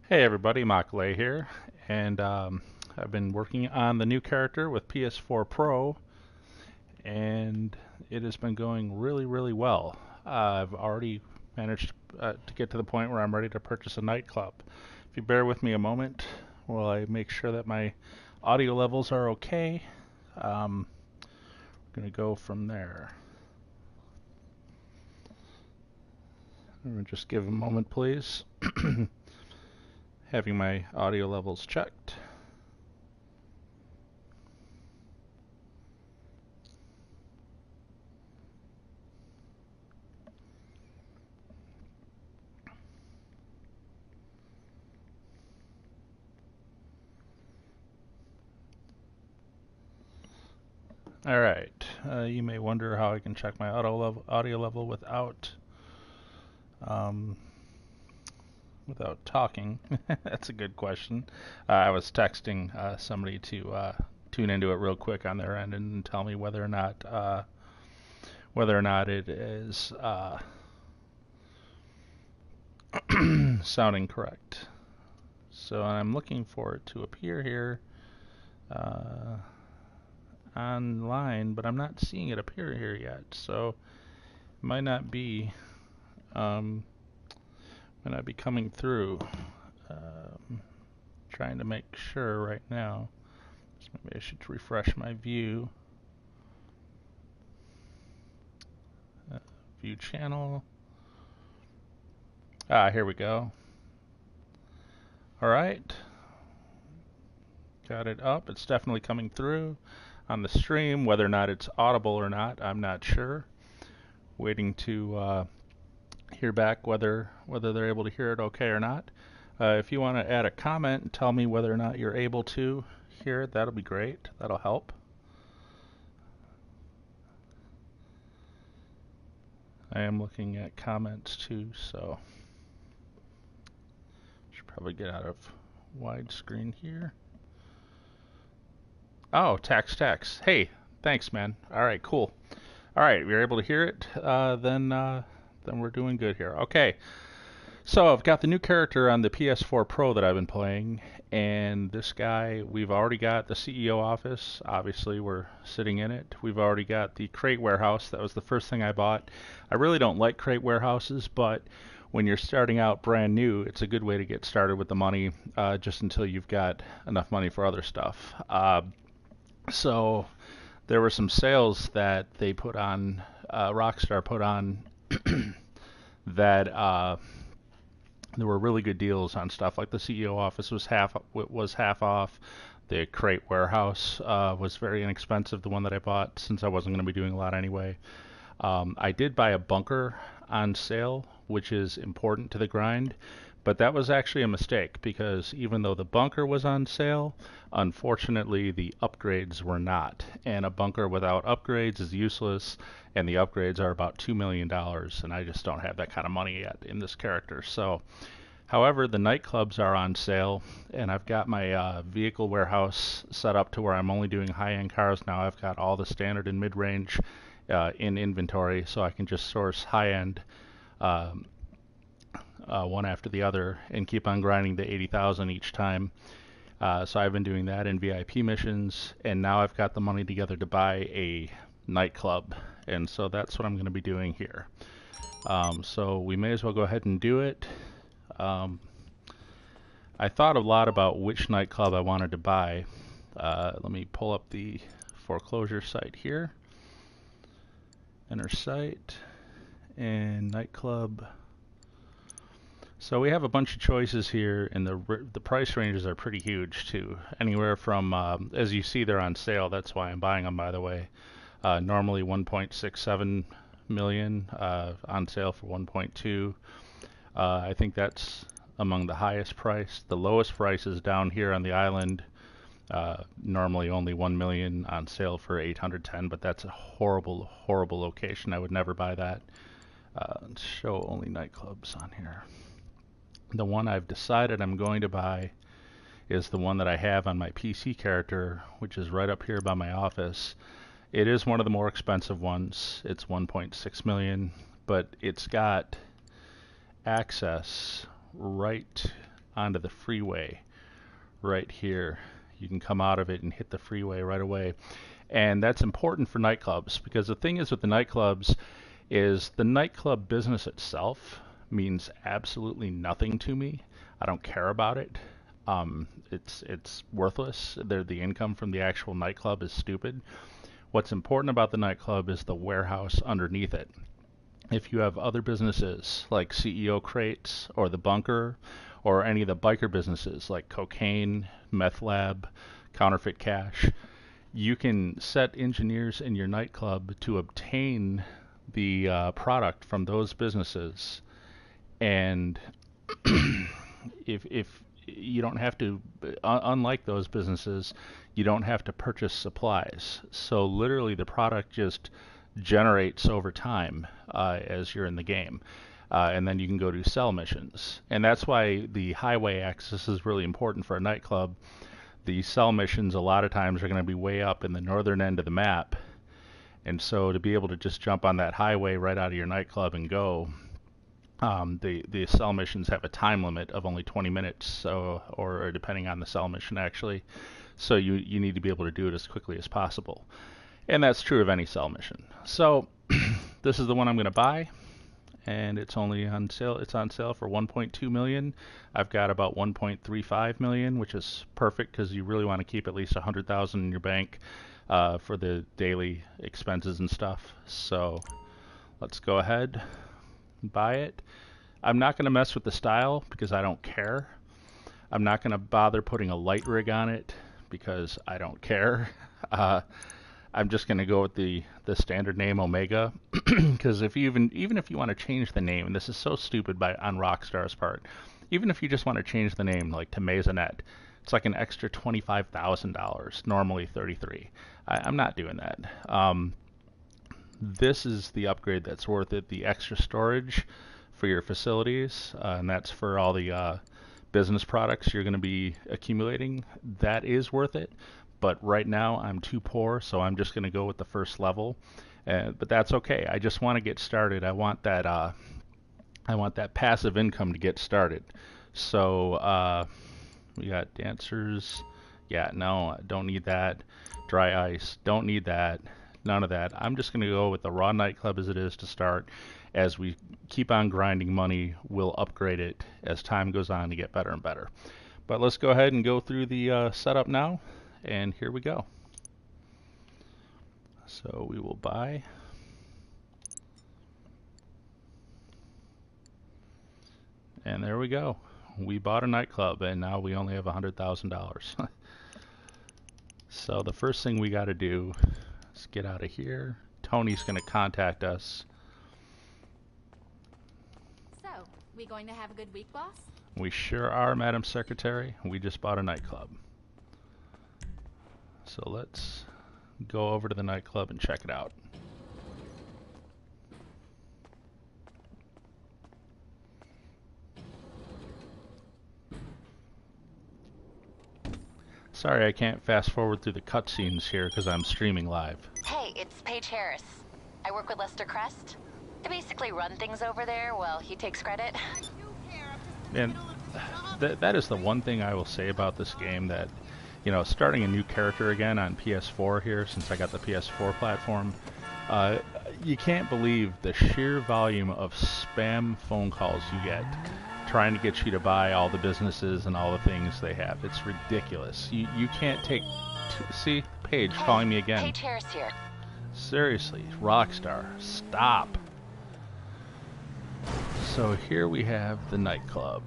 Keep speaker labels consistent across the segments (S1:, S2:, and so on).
S1: Hey everybody, Makalei here, and I've been working on the new character with PS4 Pro, and it has been going really, really well. I've already managed to get to the point where I'm ready to purchase a nightclub. If you bear with me a moment while I make sure that my audio levels are okay, I'm going to go from there. I'm going to just give a moment, please. Having my audio levels checked. All right. You may wonder how I can check my audio level um, without talking. That's a good question. I was texting somebody to tune into it real quick on their end and tell me whether or not it is sounding correct. So I'm looking for it to appear here uh, online, but I'm not seeing it appear here yet. So it um, might not be coming through. Um, Trying to make sure right now. So maybe I should refresh my view. View channel. Here we go. All right. Got it up. It's definitely coming through on the stream. Whether or not it's audible or not, I'm not sure. Waiting to hear back whether they're able to hear it okay or not. If you want to add a comment and tell me whether or not you're able to hear it, that'll be great. That'll help. I am looking at comments too, so should probably get out of widescreen here. Oh, text. Hey, thanks, man. All right, cool. All right, you're able to hear it. Then we're doing good here. Okay, so I've got the new character on the PS4 Pro that I've been playing, and this guy, we've already got the CEO office. Obviously, we're sitting in it. We've already got the crate warehouse. That was the first thing I bought. I really don't like crate warehouses, but when you're starting out brand new, it's a good way to get started with the money, just until you've got enough money for other stuff. So there were some sales that they put on, Rockstar put on, that there were really good deals on stuff. Like the CEO office was half off. The crate warehouse was very inexpensive. The one that I bought, since I wasn't going to be doing a lot anyway. I did buy a bunker on sale, which is important to the grind, but that was actually a mistake because even though the bunker was on sale, unfortunately the upgrades were not. And a bunker without upgrades is useless, and the upgrades are about $2 million, and I just don't have that kind of money yet in this character. So, however, the nightclubs are on sale, and I've got my vehicle warehouse set up to where I'm only doing high-end cars now. I've got all the standard and mid-range in inventory, so I can just source high-end one after the other and keep on grinding the 80,000 each time. So I've been doing that in VIP missions, and now I've got the money together to buy a nightclub, and so that's what I'm going to be doing here. So we may as well go ahead and do it. I thought a lot about which nightclub I wanted to buy. Let me pull up the foreclosure site here. Enter site and nightclub. So we have a bunch of choices here, and the price ranges are pretty huge too. Anywhere from, as you see, they're on sale. That's why I'm buying them, by the way. Normally 1.67 million, on sale for 1.2. I think that's among the highest price. The lowest price is down here on the island. Normally only 1 million, on sale for 810, but that's a horrible location. I would never buy that. Show only nightclubs on here. The one I've decided I'm going to buy is the one that I have on my PC character, which is right up here by my office. It is one of the more expensive ones. It's 1.6 million, but it's got access right onto the freeway right here. You can come out of it and hit the freeway right away. And that's important for nightclubs, because the thing is with the nightclubs is the nightclub business itself means absolutely nothing to me. I don't care about it. It's worthless. The income from the actual nightclub is stupid. What's important about the nightclub is the warehouse underneath it. If you have other businesses like CEO Crates or the Bunker or any of the biker businesses like Cocaine, Meth Lab, Counterfeit Cash, you can set engineers in your nightclub to obtain the product from those businesses, and if you don't have to, unlike those businesses, you don't have to purchase supplies. So literally the product just generates over time as you're in the game. And then you can go do sell missions. And that's why the highway access is really important for a nightclub. The sell missions a lot of times are going to be way up in the northern end of the map. And so to be able to just jump on that highway right out of your nightclub and go, the sell missions have a time limit of only 20 minutes, or depending on the sell mission actually. So you need to be able to do it as quickly as possible. And that's true of any sell mission. So this is the one I'm going to buy, and it's only on sale. It's on sale for 1.2 million. I've got about 1.35 million, which is perfect because you really want to keep at least 100,000 in your bank for the daily expenses and stuff. So let's go ahead and buy it. I'm not going to mess with the style because I don't care. I'm not going to bother putting a light rig on it because I don't care. I'm just going to go with the standard name Omega, because even if you want to change the name, and this is so stupid on Rockstar's part, even if you just want to change the name like to Maisonette, it's like an extra $25,000, normally $33,000. I'm not doing that. This is the upgrade that's worth it. The extra storage for your facilities, and that's for all the business products you're going to be accumulating. That is worth it. But right now I'm too poor, so I'm just going to go with the first level. But that's okay. I just want to get started. I want that passive income to get started. So we got dancers. Yeah, no, don't need that. Dry ice, don't need that. None of that. I'm just going to go with the raw nightclub as it is to start. As we keep on grinding money, we'll upgrade it as time goes on to get better and better. But let's go ahead and go through the setup now. And here we go. So we will buy. And there we go. We bought a nightclub, and now we only have $100,000. So the first thing we got to do is get out of here. Tony's going to contact us.
S2: So, we going to have a good week, boss?
S1: We sure are, Madam Secretary. We just bought a nightclub. So let's go over to the nightclub and check it out. Sorry I can't fast forward through the cutscenes here because I'm streaming live.
S3: Hey, it's Paige Harris. I work with Lester Crest. I basically run things over there while he takes credit.
S1: And that is the one thing I will say about this game, that you know, starting a new character again on PS4 here, since I got the PS4 platform, you can't believe the sheer volume of spam phone calls you get trying to get you to buy all the businesses and all the things they have. It's ridiculous. You can't take... See? Paige calling me again.
S3: Paige Harris here.
S1: Seriously, Rockstar, stop. So here we have the nightclub.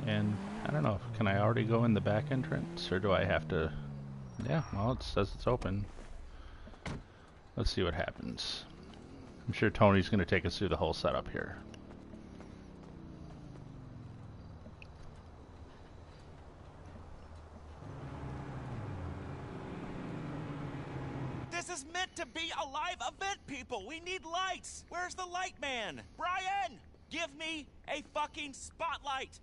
S1: And I don't know, can I already go in the back entrance, or do I have to... Yeah, well, it says it's open. Let's see what happens. I'm sure Tony's going to take us through the whole setup here.
S4: This is meant to be a live event, people! We need lights! Where's the light man? Brian! Give me a fucking spotlight!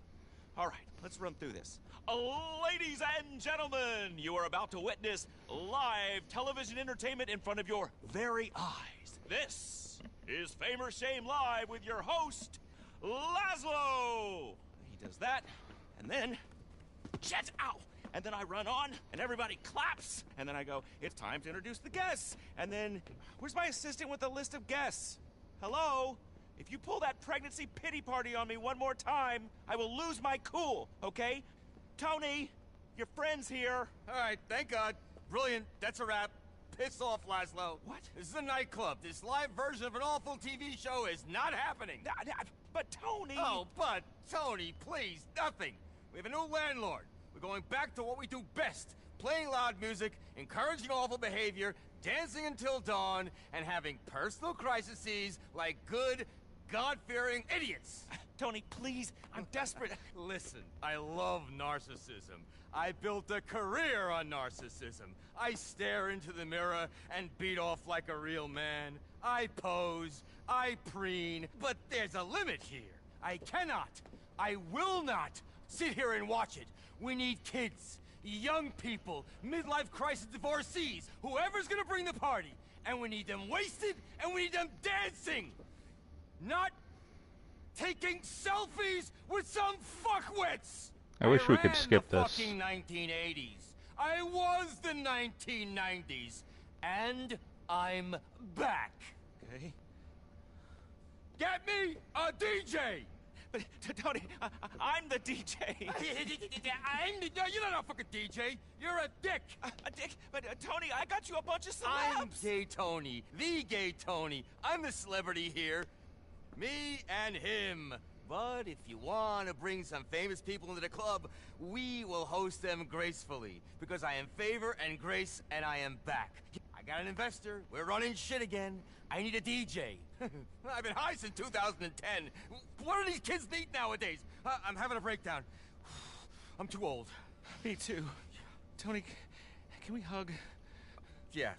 S4: Alright, let's run through this. Ladies and gentlemen, you are about to witness live television entertainment in front of your very eyes. This is Fame or Shame Live with your host, Laszlo! He does that, and then jet, ow! And then I run on, and everybody claps, and then I go, it's time to introduce the guests. And then, where's my assistant with the list of guests? Hello? If you pull that pregnancy pity party on me one more time, I will lose my cool, okay? Tony, your friend's here.
S5: All right, thank God. Brilliant. That's a wrap. Piss off, Laszlo.
S4: What?
S5: This is a nightclub. This live version of an awful TV show is not happening.
S4: But Tony...
S5: Oh, but, Tony, please, nothing. We have a new landlord. We're going back to what we do best. Playing loud music, encouraging awful behavior, dancing until dawn, and having personal crises like good, God-fearing idiots.
S4: Tony, please, I'm desperate.
S5: Listen, I love narcissism. I built a career on narcissism. I stare into the mirror and beat off like a real man. I pose, I preen, but there's a limit here. I cannot, I will not sit here and watch it. We need kids, young people, midlife crisis divorcees, whoever's gonna bring the party. And we need them wasted, and we need them dancing. Not taking selfies with some fuckwits!
S1: I wish we could
S5: ran
S1: skip
S5: the
S1: this.
S5: fucking 1980s. I was the 1990s. And I'm back.
S4: Okay.
S5: Get me a DJ!
S4: But, Tony, I'm the DJ.
S5: You're not a fucking DJ. You're a dick.
S4: A dick? But, Tony, I got you a bunch of
S5: I'm
S4: celebs.
S5: Gay Tony. The Gay Tony. I'm the celebrity here. Me and him. But if you want to bring some famous people into the club, we will host them gracefully. Because I am favor and grace, and I am back. I got an investor. We're running shit again. I need a DJ. I've been high since 2010. What do these kids need nowadays? I'm having a breakdown. I'm too old.
S4: Me too. Tony, can we hug?
S5: Yeah.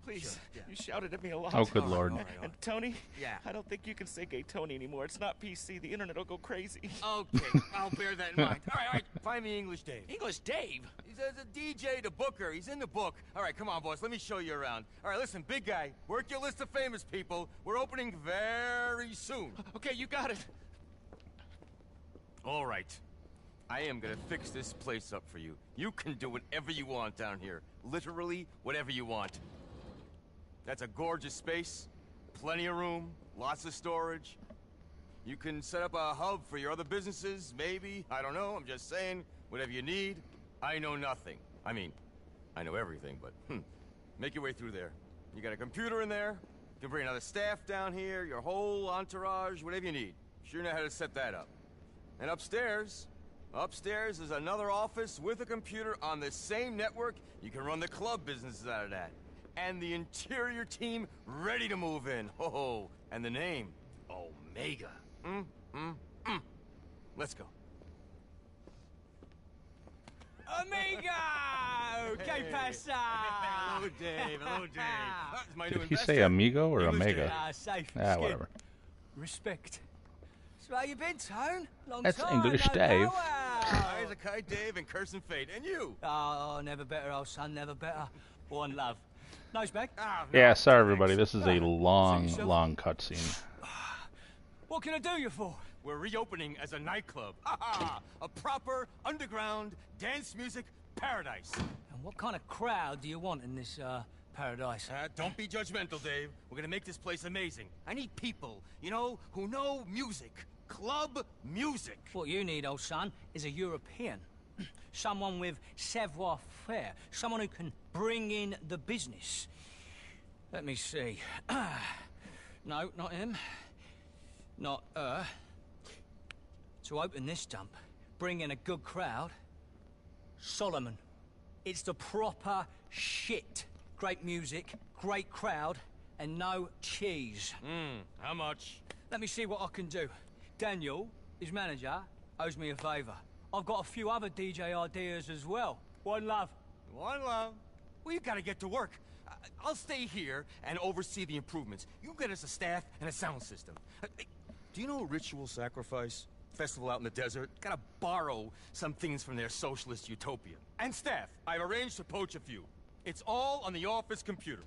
S4: Please.
S5: Sure, yeah.
S4: You shouted at me a lot.
S1: Oh, good lord.
S5: All right.
S4: And Tony,
S5: Yeah.
S4: I don't think you can say Gay Tony anymore. It's not PC. The internet will go crazy.
S5: Okay, I'll bear that in mind. All right. Find me English Dave.
S4: English Dave?
S5: He says a DJ to Booker. He's in the book. All right, come on, boss. Let me show you around. All right, listen, big guy. Work your list of famous people. We're opening very soon.
S4: Okay, you got it.
S5: All right. I am gonna fix this place up for you. You can do whatever you want down here. Literally, whatever you want. That's a gorgeous space. Plenty of room. Lots of storage. You can set up a hub for your other businesses, maybe. I don't know. I'm just saying. Whatever you need. I know nothing. I mean, I know everything, but make your way through there. You got a computer in there. You can bring another staff down here, your whole entourage, whatever you need. Sure know how to set that up. And upstairs is another office with a computer on the same network. You can run the club businesses out of that. And the interior team ready to move in. Oh, and the name, Omega. Let's go.
S6: Amigo! Que pasa?
S5: Hello, Dave. Hello, Dave. That's my new
S1: Did he say
S5: investor.
S1: amigo or
S5: English
S1: omega?
S5: Dave.
S6: Safe.
S1: Ah,
S6: skin.
S1: whatever.
S6: Respect. So how you been, Tone? Long
S1: That's
S6: time,
S1: English
S6: no
S1: Dave.
S6: powwow.
S5: Eyes of Kai Dave and Cursing Fate. And you?
S6: Oh, never better, old son, never better. One love. Nose bag.
S5: Ah, no,
S1: Yeah, sorry
S5: thanks.
S1: everybody. This is a long,
S6: yourself.
S1: long cutscene.
S6: What can I do you for?
S5: We're reopening as a nightclub. A proper underground dance music paradise.
S6: And what kind of crowd do you want in this, paradise?
S5: Don't be judgmental, Dave. We're gonna make this place amazing. I need people, you know, who know music. Club music.
S6: What you need, old son, is a European. Someone with savoir-faire. Someone who can bring in the business. Let me see. No, not him. Not her. To open this dump, bring in a good crowd. Solomon. It's the proper shit. Great music, great crowd, and no cheese.
S5: How much?
S6: Let me see what I can do. Daniel, his manager, owes me a favour. I've got a few other DJ ideas as well. One love.
S5: One love. Well, you gotta get to work. I'll stay here and oversee the improvements. You get us a staff and a sound system. Do you know Ritual Sacrifice? Festival out in the desert? Gotta borrow some things from their socialist utopia. And staff. I've arranged to poach a few. It's all on the office computer.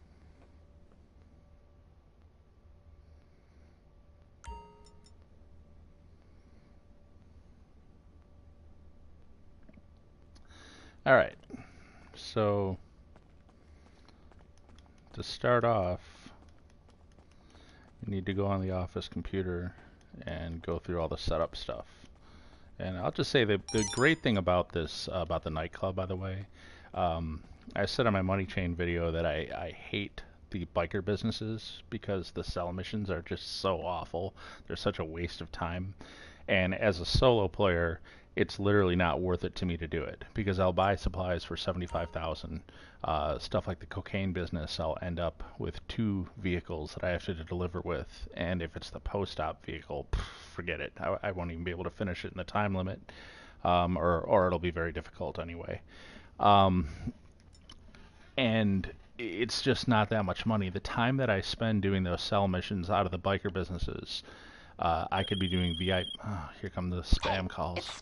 S1: All right. So to start off, you need to go on the office computer and go through all the setup stuff. And I'll just say that the great thing about this, about the nightclub, by the way, I said on my Money Chain video that I hate the biker businesses because the sell missions are just so awful. They're such a waste of time. And as a solo player, it's literally not worth it to me to do it because I'll buy supplies for 75,000. Stuff like the cocaine business, I'll end up with 2 vehicles that I have to deliver with, and if it's the post-op vehicle, forget it. I won't even be able to finish it in the time limit, or it'll be very difficult anyway. And it's just not that much money. The time that I spend doing those sell missions out of the biker businesses, I could be doing VIP. Oh, here come the spam calls.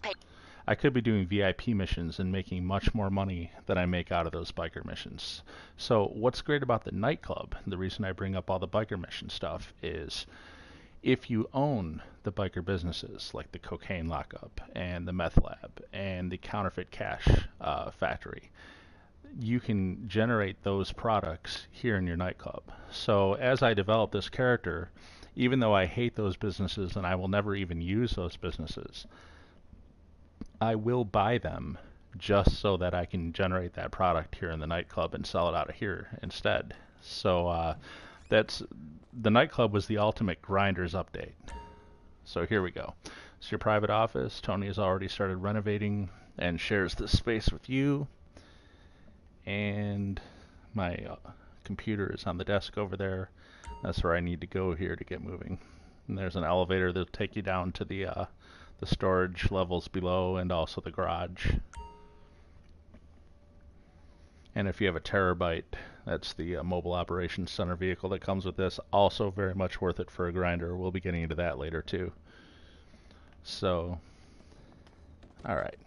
S1: I could be doing VIP missions and making much more money than I make out of those biker missions. So what's great about the nightclub, the reason I bring up all the biker mission stuff, is if you own the biker businesses like the cocaine lockup and the meth lab and the counterfeit cash factory, you can generate those products here in your nightclub. So as I develop this character, even though I hate those businesses and I will never even use those businesses, I will buy them just so that I can generate that product here in the nightclub and sell it out of here instead. So that's the nightclub was the ultimate grinders update. So here we go. It's your private office. Tony has already started renovating and shares this space with you. And my computer is on the desk over there. That's where I need to go here to get moving. And there's an elevator that'll take you down to the storage levels below and also the garage. And if you have a Terabyte, that's the mobile operations center vehicle that comes with this. Also very much worth it for a grinder. We'll be getting into that later too. So, alright.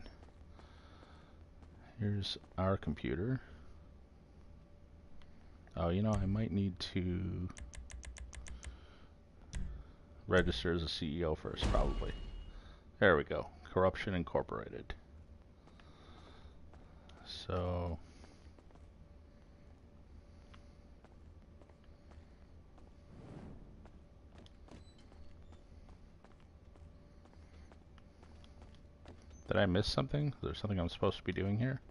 S1: Here's our computer. Oh, you know, I might need to register as a CEO first, probably. There we go. Corruption Incorporated. So did I miss something? Is there something I'm supposed to be doing here?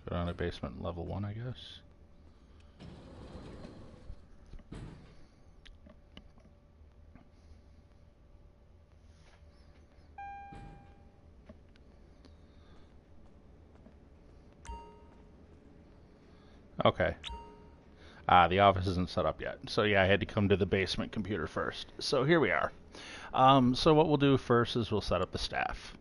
S1: Go down to basement level 1, I guess. Okay. The office isn't set up yet. So yeah, I had to come to the basement computer first. So here we are. So what we'll do first is we'll set up the staff.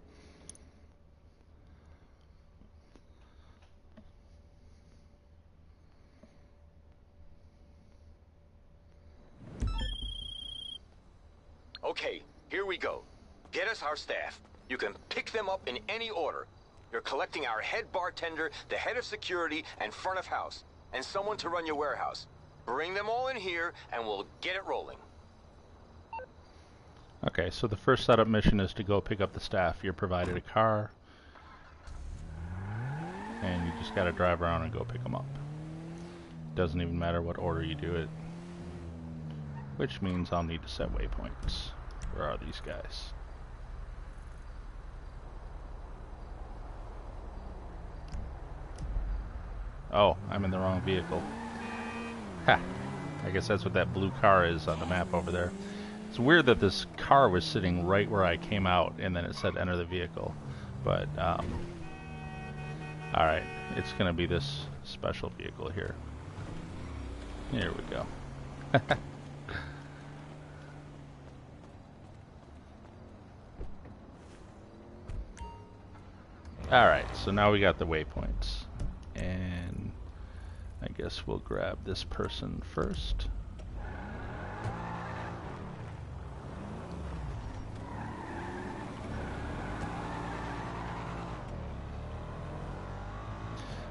S5: Okay, here we go. Get us our staff. You can pick them up in any order. You're collecting our head bartender, the head of security, and front of house, and someone to run your warehouse. Bring them all in here, and we'll get it rolling.
S1: Okay, so the first setup mission is to go pick up the staff. You're provided a car, and you just gotta drive around and go pick them up. Doesn't even matter what order you do it, which means I'll need to set waypoints. Where are these guys? Oh, I'm in the wrong vehicle. Ha! I guess that's what that blue car is on the map over there. It's weird that this car was sitting right where I came out and then it said enter the vehicle. But, alright, it's gonna be this special vehicle here. Here we go. Alright, so now we got the waypoints. And I guess we'll grab this person first.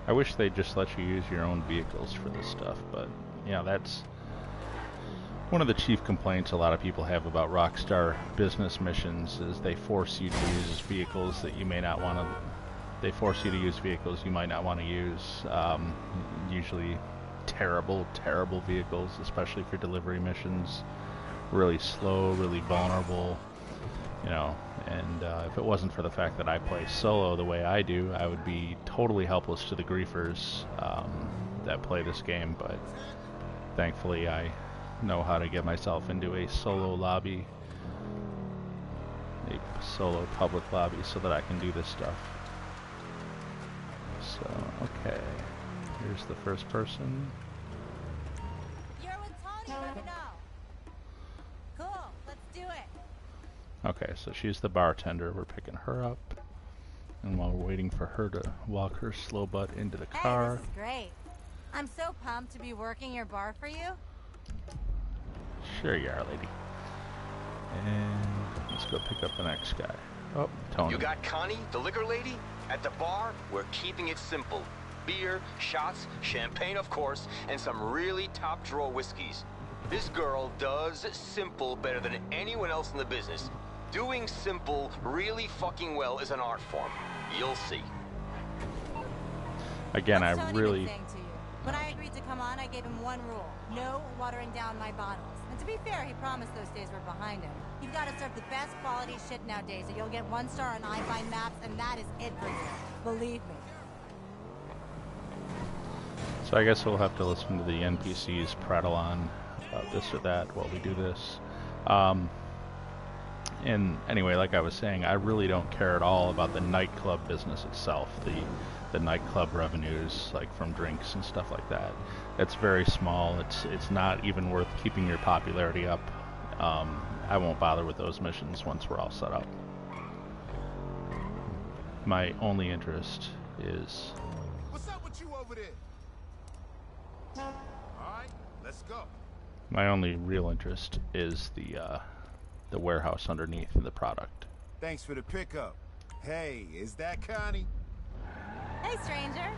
S1: I wish they'd just let you use your own vehicles for this stuff, but yeah, that's One of the chief complaints a lot of people have about Rockstar business missions is they force you to use vehicles that you may not want to. They force you to use vehicles you might not want to use. Usually terrible, terrible vehicles, especially for delivery missions. Really slow, really vulnerable, you know. And if it wasn't for the fact that I play solo the way I do, I would be totally helpless to the griefers that play this game. But thankfully, I know how to get myself into a solo lobby, a solo public lobby, so that I can do this stuff. So, okay, here's the first person.
S2: You're with Tony, let me know. Cool, let's do it.
S1: Okay, so she's the bartender. We're picking her up, and while we're waiting for her to walk her slow butt into the car.
S2: Hey, this is great. I'm so pumped to be working your bar for you.
S1: Sure you are, lady. And let's go pick up the next guy. Oh, Tony.
S5: You got Connie, the liquor lady? At the bar, we're keeping it simple. Beer, shots, champagne, of course, and some really top-drawer whiskeys. This girl does simple better than anyone else in the business. Doing simple really fucking well is an art form. You'll see.
S1: Again,
S2: What's
S1: I
S2: Tony
S1: really...
S2: been saying to you? When I agreed to come on, I gave him one rule. No watering down my bottles. And to be fair, he promised those days were behind him. You've got to serve the best quality shit nowadays, or you'll get 1 star on iFind Maps, and that is it for you. Believe me.
S1: So I guess we'll have to listen to the NPCs prattle on about this or that while we do this. And anyway, like I was saying, I really don't care at all about the nightclub business itself, the nightclub revenues, like from drinks and stuff like that. It's very small. It's not even worth keeping your popularity up. I won't bother with those missions once we're all set up. My only interest is...
S7: What's up with you over there? Alright, let's go.
S1: My only real interest is the warehouse underneath and the product.
S7: Thanks for the pickup. Hey, is that Connie?
S2: Hey, stranger.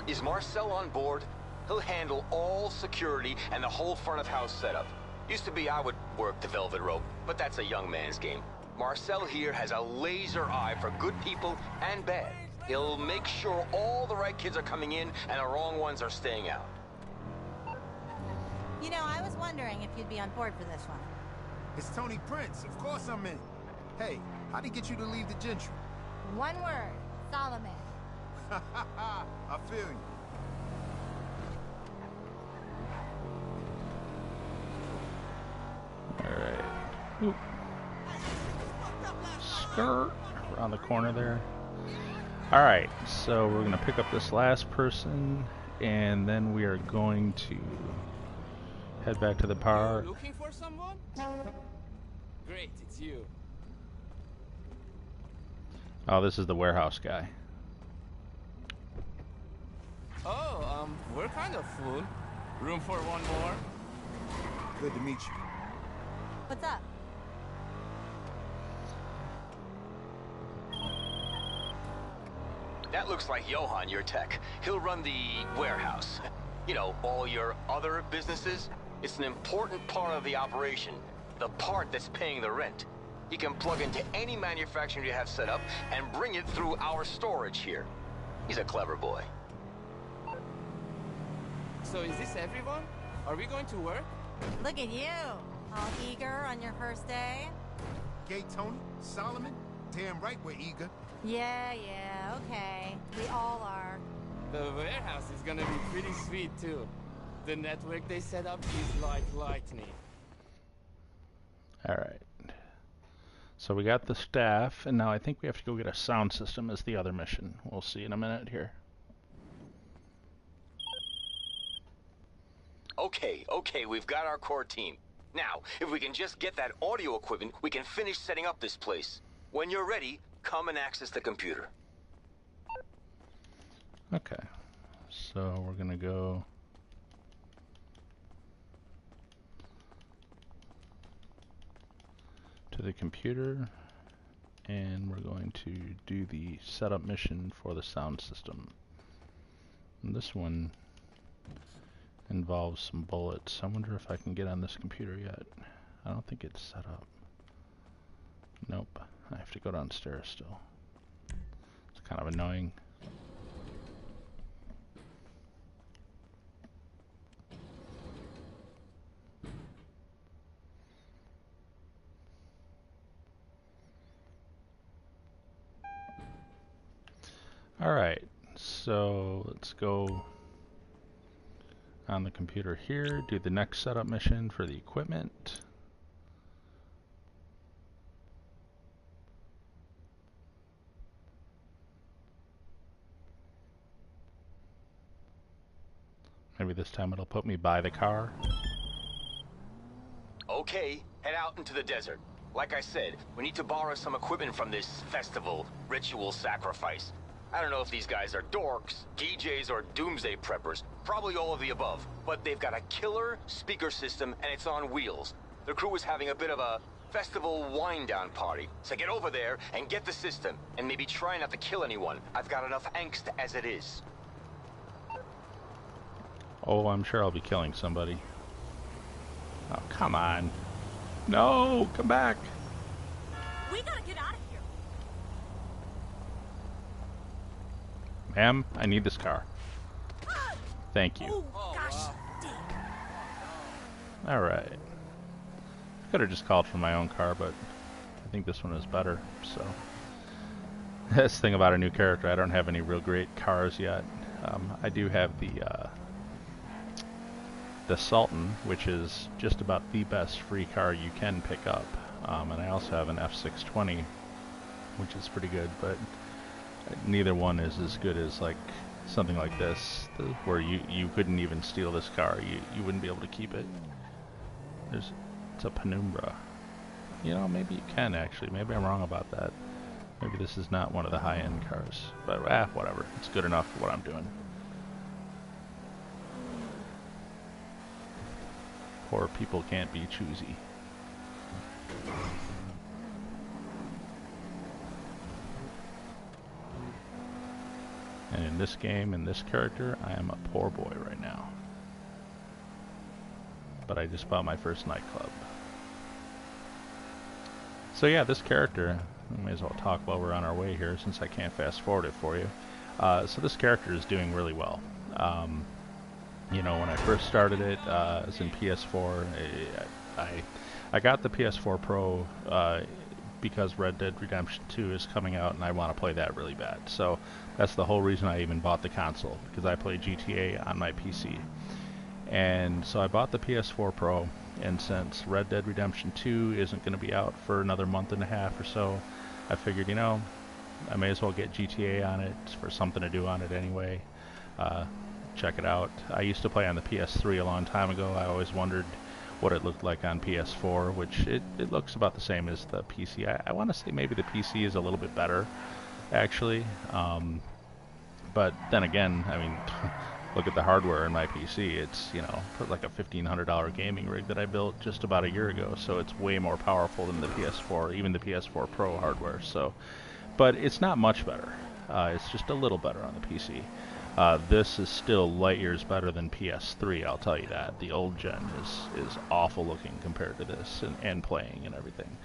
S5: Is Marcel on board? He'll handle all security and the whole front of house setup. Used to be I would work the velvet rope, but that's a young man's game. Marcel here has a laser eye for good people and bad. He'll make sure all the right kids are coming in and the wrong ones are staying out.
S2: You know, I was wondering if you'd be on board for this one.
S7: It's Tony Prince. Of course I'm in. Hey, how'd he get you to leave the gentry?
S2: One word, Solomon.
S7: I feel you.
S1: Alright. Oop. Skirt. Around the corner there. Alright, so we're going to pick up this last person, and then we are going to head back to the bar.
S8: Looking for someone? Great, it's you.
S1: Oh, this is the warehouse guy.
S8: Oh, we're kind of full. Room for one more?
S7: Good to meet you.
S2: What's up?
S5: That looks like Johan, your tech. He'll run the warehouse. You know, all your other businesses. It's an important part of the operation. The part that's paying the rent. He can plug into any manufacturing you have set up and bring it through our storage here. He's a clever boy.
S8: So is this everyone? Are we going to work?
S2: Look at you. All eager on your first day?
S7: Gay Tony? Solomon? Damn right we're eager.
S2: Yeah, okay. We all are.
S8: The warehouse is gonna be pretty sweet too. The network they set up is like lightning.
S1: Alright. So we got the staff, and now I think we have to go get a sound system as the other mission. We'll see in a minute here.
S5: Okay, we've got our core team. Now, if we can just get that audio equipment, we can finish setting up this place. When you're ready, come and access the computer.
S1: Okay. So we're gonna go... to the computer, and we're going to do the setup mission for the sound system. And this one involves some bullets. I wonder if I can get on this computer yet. I don't think it's set up. Nope. I have to go downstairs still. It's kind of annoying. Alright, so let's go on the computer here, do the next setup mission for the equipment. Maybe this time it'll put me by the car.
S5: Okay, head out into the desert. Like I said, we need to borrow some equipment from this festival, ritual sacrifice. I don't know if these guys are dorks, DJs, or doomsday preppers. Probably all of the above. But they've got a killer speaker system, and it's on wheels. The crew is having a bit of a festival wind-down party. So get over there and get the system, and maybe try not to kill anyone. I've got enough angst as it is.
S1: Oh, I'm sure I'll be killing somebody. Oh, come on. No, come back.
S2: We gotta get out of here.
S1: Ma'am, I need this car. Thank you.
S2: Oh, gosh, damn.
S1: Alright. Could have just called for my own car, but I think this one is better, so. That's the thing about a new character, I don't have any real great cars yet. I do have the Sultan, which is just about the best free car you can pick up. And I also have an F620, which is pretty good, but neither one is as good as like something like this, where you couldn't even steal this car. You wouldn't be able to keep it. It's a Penumbra. You know, maybe you can actually. Maybe I'm wrong about that. Maybe this is not one of the high-end cars. But whatever. It's good enough for what I'm doing. Poor people can't be choosy. And in this game, in this character, I am a poor boy right now. But I just bought my first nightclub. So yeah, this character, we may as well talk while we're on our way here, since I can't fast forward it for you. So this character is doing really well. You know, when I first started it, it was in PS4. I got the PS4 Pro because Red Dead Redemption 2 is coming out, and I want to play that really bad. So that's the whole reason I even bought the console, because I play GTA on my PC. And so I bought the PS4 Pro, and since Red Dead Redemption 2 isn't going to be out for another month and a half or so, I figured, you know, I may as well get GTA on it for something to do on it anyway. Check it out. I used to play on the PS3 a long time ago. I always wondered what it looked like on PS4, which it looks about the same as the PC. I want to say maybe the PC is a little bit better, actually. But then again, I mean, look at the hardware in my PC. It's, you know, like a $1,500 gaming rig that I built just about a year ago, so it's way more powerful than the PS4, even the PS4 Pro hardware. So, but it's not much better. It's just a little better on the PC. This is still light years better than PS3, I'll tell you that. The old gen is awful looking compared to this, and playing and everything.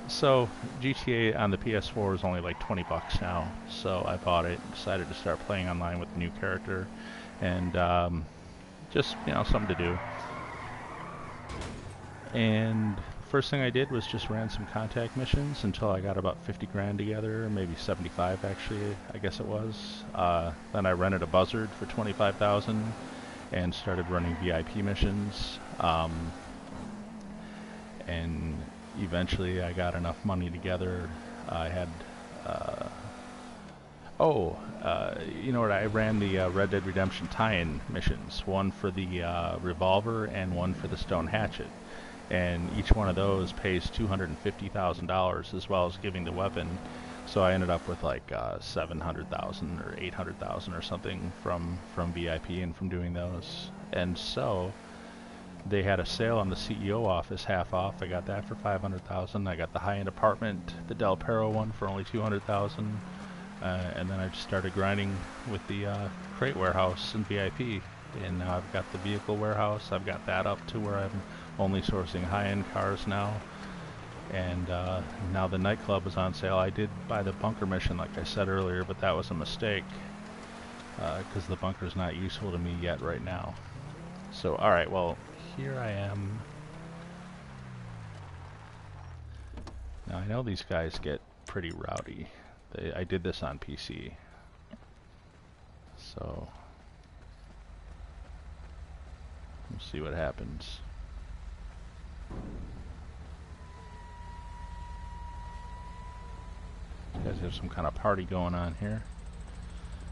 S1: So GTA on the PS4 is only like $20 now, so I bought it, decided to start playing online with the new character, and just, you know, something to do. And first thing I did was just ran some contact missions until I got about 50 grand together, maybe 75 actually, I guess it was. Then I rented a Buzzard for 25,000 and started running VIP missions. And eventually I got enough money together. I had, you know what, I ran the Red Dead Redemption tie-in missions, one for the revolver and one for the stone hatchet. And each one of those pays $250,000 as well as giving the weapon. So I ended up with like 700,000 or 800,000 or something from VIP and from doing those. And so they had a sale on the CEO office, half off. I got that for 500,000. I got the high-end apartment, the Del Perro one, for only 200,000. And then I just started grinding with the crate warehouse and VIP. And now I've got the vehicle warehouse. I've got that up to where I'm only sourcing high-end cars now. And now the nightclub is on sale. I did buy the bunker mission like I said earlier, but that was a mistake because the bunker's not useful to me yet right now. So alright, well, here I am. Now I know these guys get pretty rowdy. I did this on PC. So we'll see what happens. You guys have some kind of party going on here.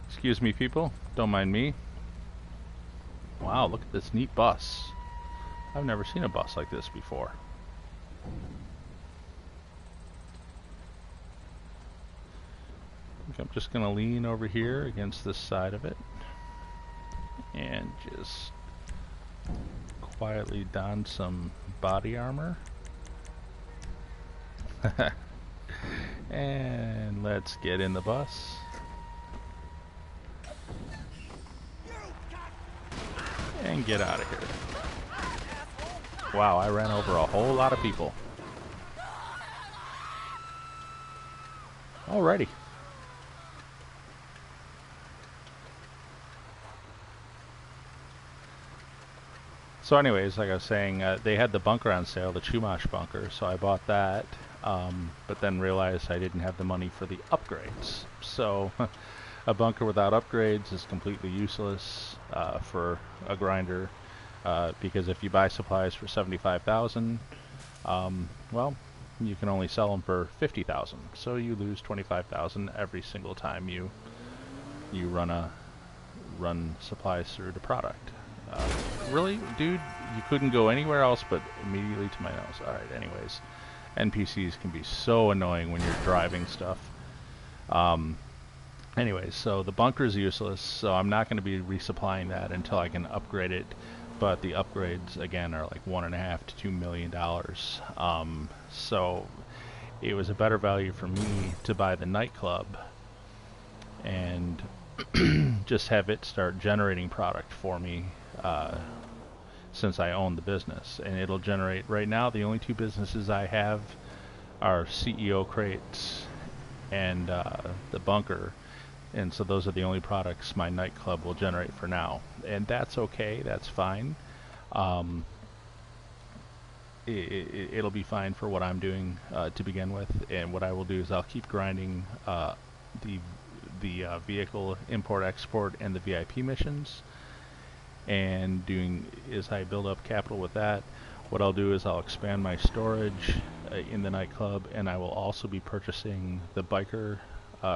S1: Excuse me, people. Don't mind me. Wow, look at this neat bus. I've never seen a bus like this before. I'm just going to lean over here against this side of it and just quietly don some body armor. And let's get in the bus. And get out of here. Wow, I ran over a whole lot of people. Alrighty. So anyways, like I was saying, they had the bunker on sale, the Chumash bunker, so I bought that, but then realized I didn't have the money for the upgrades. So a bunker without upgrades is completely useless for a grinder, because if you buy supplies for $75,000, well, you can only sell them for $50,000. So you lose $25,000 every single time you run supplies through the product. Really, dude, you couldn't go anywhere else but immediately to my nose. Alright, anyways. NPCs can be so annoying when you're driving stuff. Anyways, so the bunker is useless, so I'm not going to be resupplying that until I can upgrade it. But the upgrades, again, are like $1.5 to $2 million. So it was a better value for me to buy the nightclub and just have it start generating product for me. Since I own the business, and it'll generate. Right now the only two businesses I have are CEO crates and the bunker, and so those are the only products my nightclub will generate for now, and that's okay, that's fine. It'll be fine for what I'm doing to begin with, and what I will do is I'll keep grinding the vehicle import-export and the VIP missions. And as I build up capital with that, what I'll do is I'll expand my storage in the nightclub, and I will also be purchasing the biker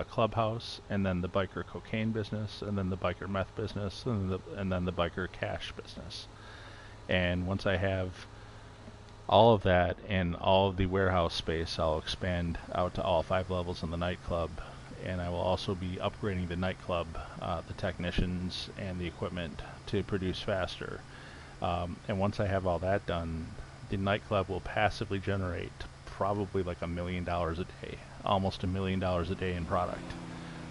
S1: clubhouse, and then the biker cocaine business, and then the biker meth business, and then the biker cash business. And once I have all of that and all of the warehouse space, I'll expand out to all 5 levels in the nightclub. And I will also be upgrading the nightclub, the technicians and the equipment to produce faster. And once I have all that done, the nightclub will passively generate probably like $1 million a day, almost $1 million a day in product.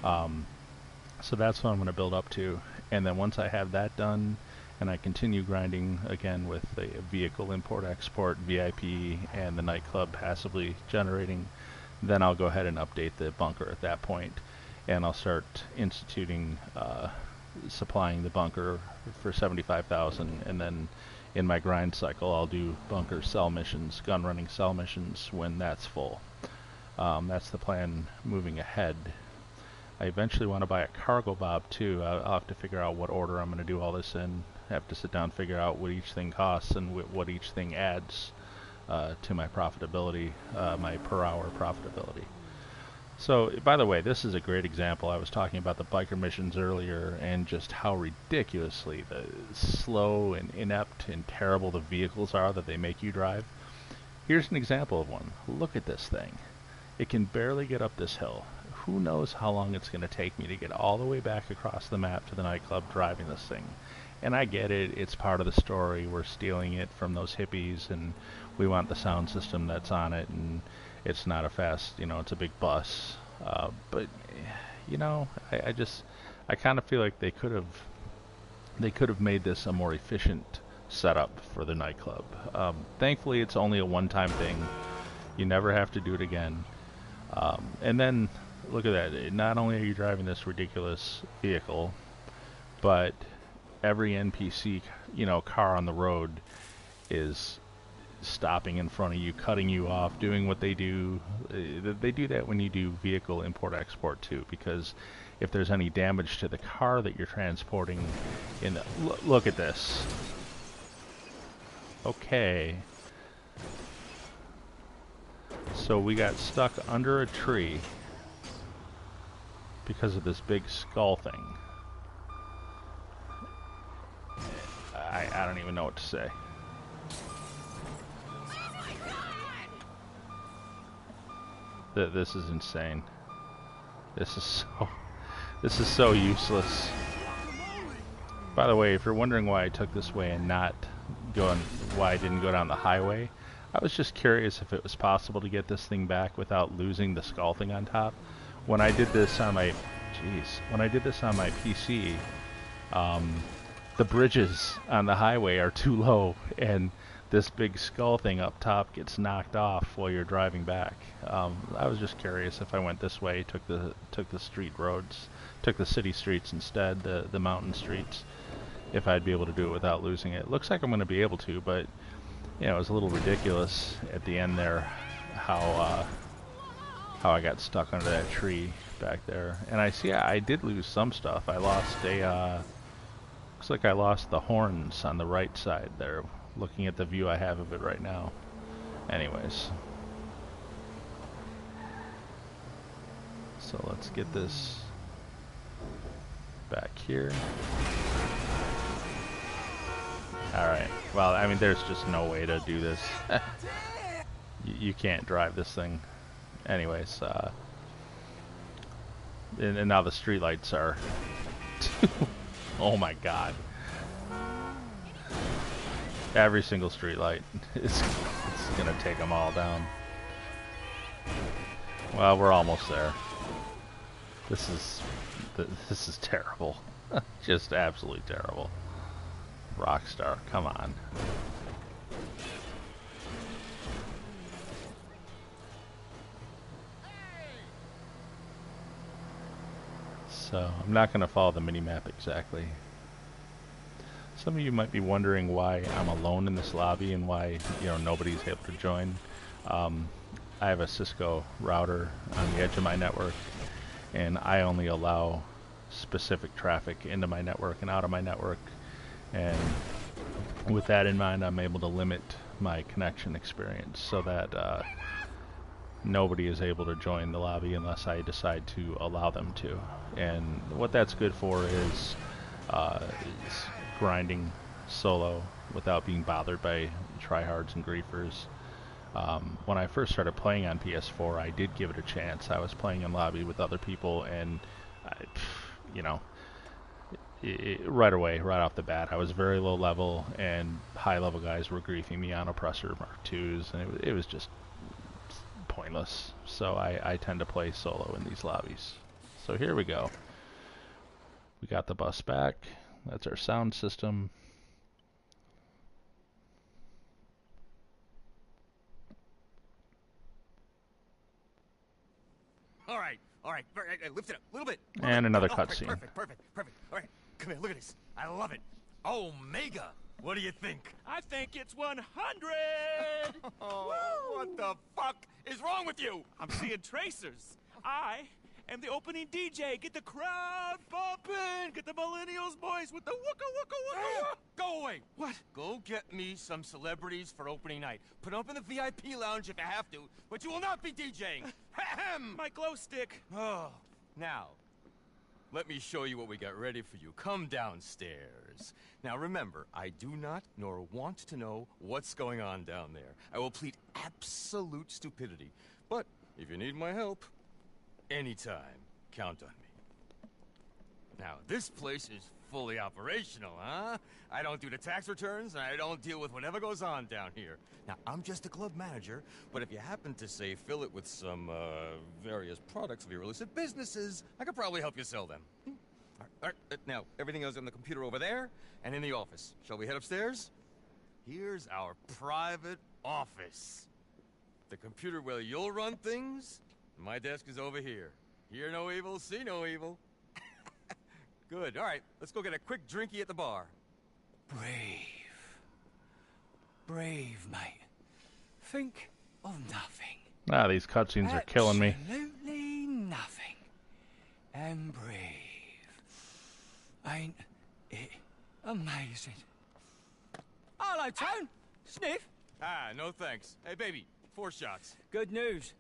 S1: So that's what I'm going to build up to. And then once I have that done, and I continue grinding again with the vehicle import-export, VIP, and the nightclub passively generating, then I'll go ahead and update the bunker at that point, and I'll start instituting supplying the bunker for $75,000, and then in my grind cycle I'll do bunker cell missions, gun running cell missions when that's full. That's the plan moving ahead. I eventually want to buy a cargo bob too. I'll have to figure out what order I'm going to do all this in. I have to sit down and figure out what each thing costs and what each thing adds to my profitability, my per hour profitability. So, by the way, this is a great example. I was talking about the biker missions earlier and just how ridiculously slow and inept and terrible the vehicles are that they make you drive. Here's an example of one. Look at this thing. It can barely get up this hill. Who knows how long it's going to take me to get all the way back across the map to the nightclub driving this thing. And I get it, it's part of the story. We're stealing it from those hippies, and we want the sound system that's on it, and it's not a fast, it's a big bus. But, you know, I kind of feel like they could have made this a more efficient setup for the nightclub. Thankfully, it's only a one-time thing. You never have to do it again. And then look at that. Not only are you driving this ridiculous vehicle, but every NPC, car on the road is stopping in front of you, cutting you off, doing what they do. They do that when you do vehicle import-export too, because if there's any damage to the car that you're transporting, look at this. Okay. So we got stuck under a tree because of this big skull thing. I don't even know what to say. This is insane. This is so useless. By the way, if you're wondering why I took this way and why I didn't go down the highway, I was just curious if it was possible to get this thing back without losing the skull thing on top. When I did this on my PC, the bridges on the highway are too low, and this big skull thing up top gets knocked off while you're driving back. I was just curious if I went this way, took the street roads, took the city streets instead, the mountain streets, if I'd be able to do it without losing it. Looks like I'm going to be able to, but it was a little ridiculous at the end there how I got stuck under that tree back there. And I did lose some stuff. I lost looks like I lost the horns on the right side there, looking at the view I have of it right now. Anyways. So let's get this back here. Alright, well, I mean, there's just no way to do this. You can't drive this thing. Anyways, and now the streetlights are... oh my god. Every single streetlight is gonna take them all down. Well, we're almost there. This is terrible. Just absolutely terrible. Rockstar, come on. So, I'm not going to follow the minimap exactly. Some of you might be wondering why I'm alone in this lobby and why, nobody's able to join. I have a Cisco router on the edge of my network, and I only allow specific traffic into my network and out of my network. And with that in mind, I'm able to limit my connection experience so that nobody is able to join the lobby unless I decide to allow them to. And what that's good for is grinding solo without being bothered by tryhards and griefers. When I first started playing on PS4, I did give it a chance. I was playing in lobby with other people, and right away, right off the bat, I was very low level, and high level guys were griefing me on Oppressor Mark IIs, and it was just pointless. So I tend to play solo in these lobbies. So here we go. We got the bus back. That's our sound system.
S5: All right. Lift it up a little bit.
S1: And another cutscene.
S5: Perfect. All right, come here, look at this. I love it. Omega. What do you think?
S4: I think it's 100!
S5: Oh, what the fuck is wrong with you?
S4: I'm seeing tracers. I am the opening DJ. Get the crowd bumping. Get the millennials boys with the wooka.
S5: Go away.
S4: What?
S5: Go get me some celebrities for opening night. Put them up in the VIP lounge if you have to, but you will not be DJing. Ahem.
S4: My glow stick.
S5: Oh, now, let me show you what we got ready for you. Come downstairs. Now remember, I do not nor want to know what's going on down there. I will plead absolute stupidity. But if you need my help, anytime, count on me. Now, this place is fully operational, huh? I don't do the tax returns, and I don't deal with whatever goes on down here. Now, I'm just a club manager, but if you happen to, say, fill it with some, various products of your illicit businesses, I could probably help you sell them. All right, now, everything else on the computer over there, and in the office. Shall we head upstairs? Here's our private office. The computer where you'll run things, my desk is over here. Hear no evil, see no evil. Good, all right, let's go get a quick drinky at the bar.
S6: Brave, mate. Think of nothing.
S1: Ah, these cutscenes are killing me.
S6: Absolutely nothing. And brave. Ain't it amazing? Hello, Tone. Sniff.
S5: Ah, no thanks. Hey, baby, 4 shots.
S6: Good news.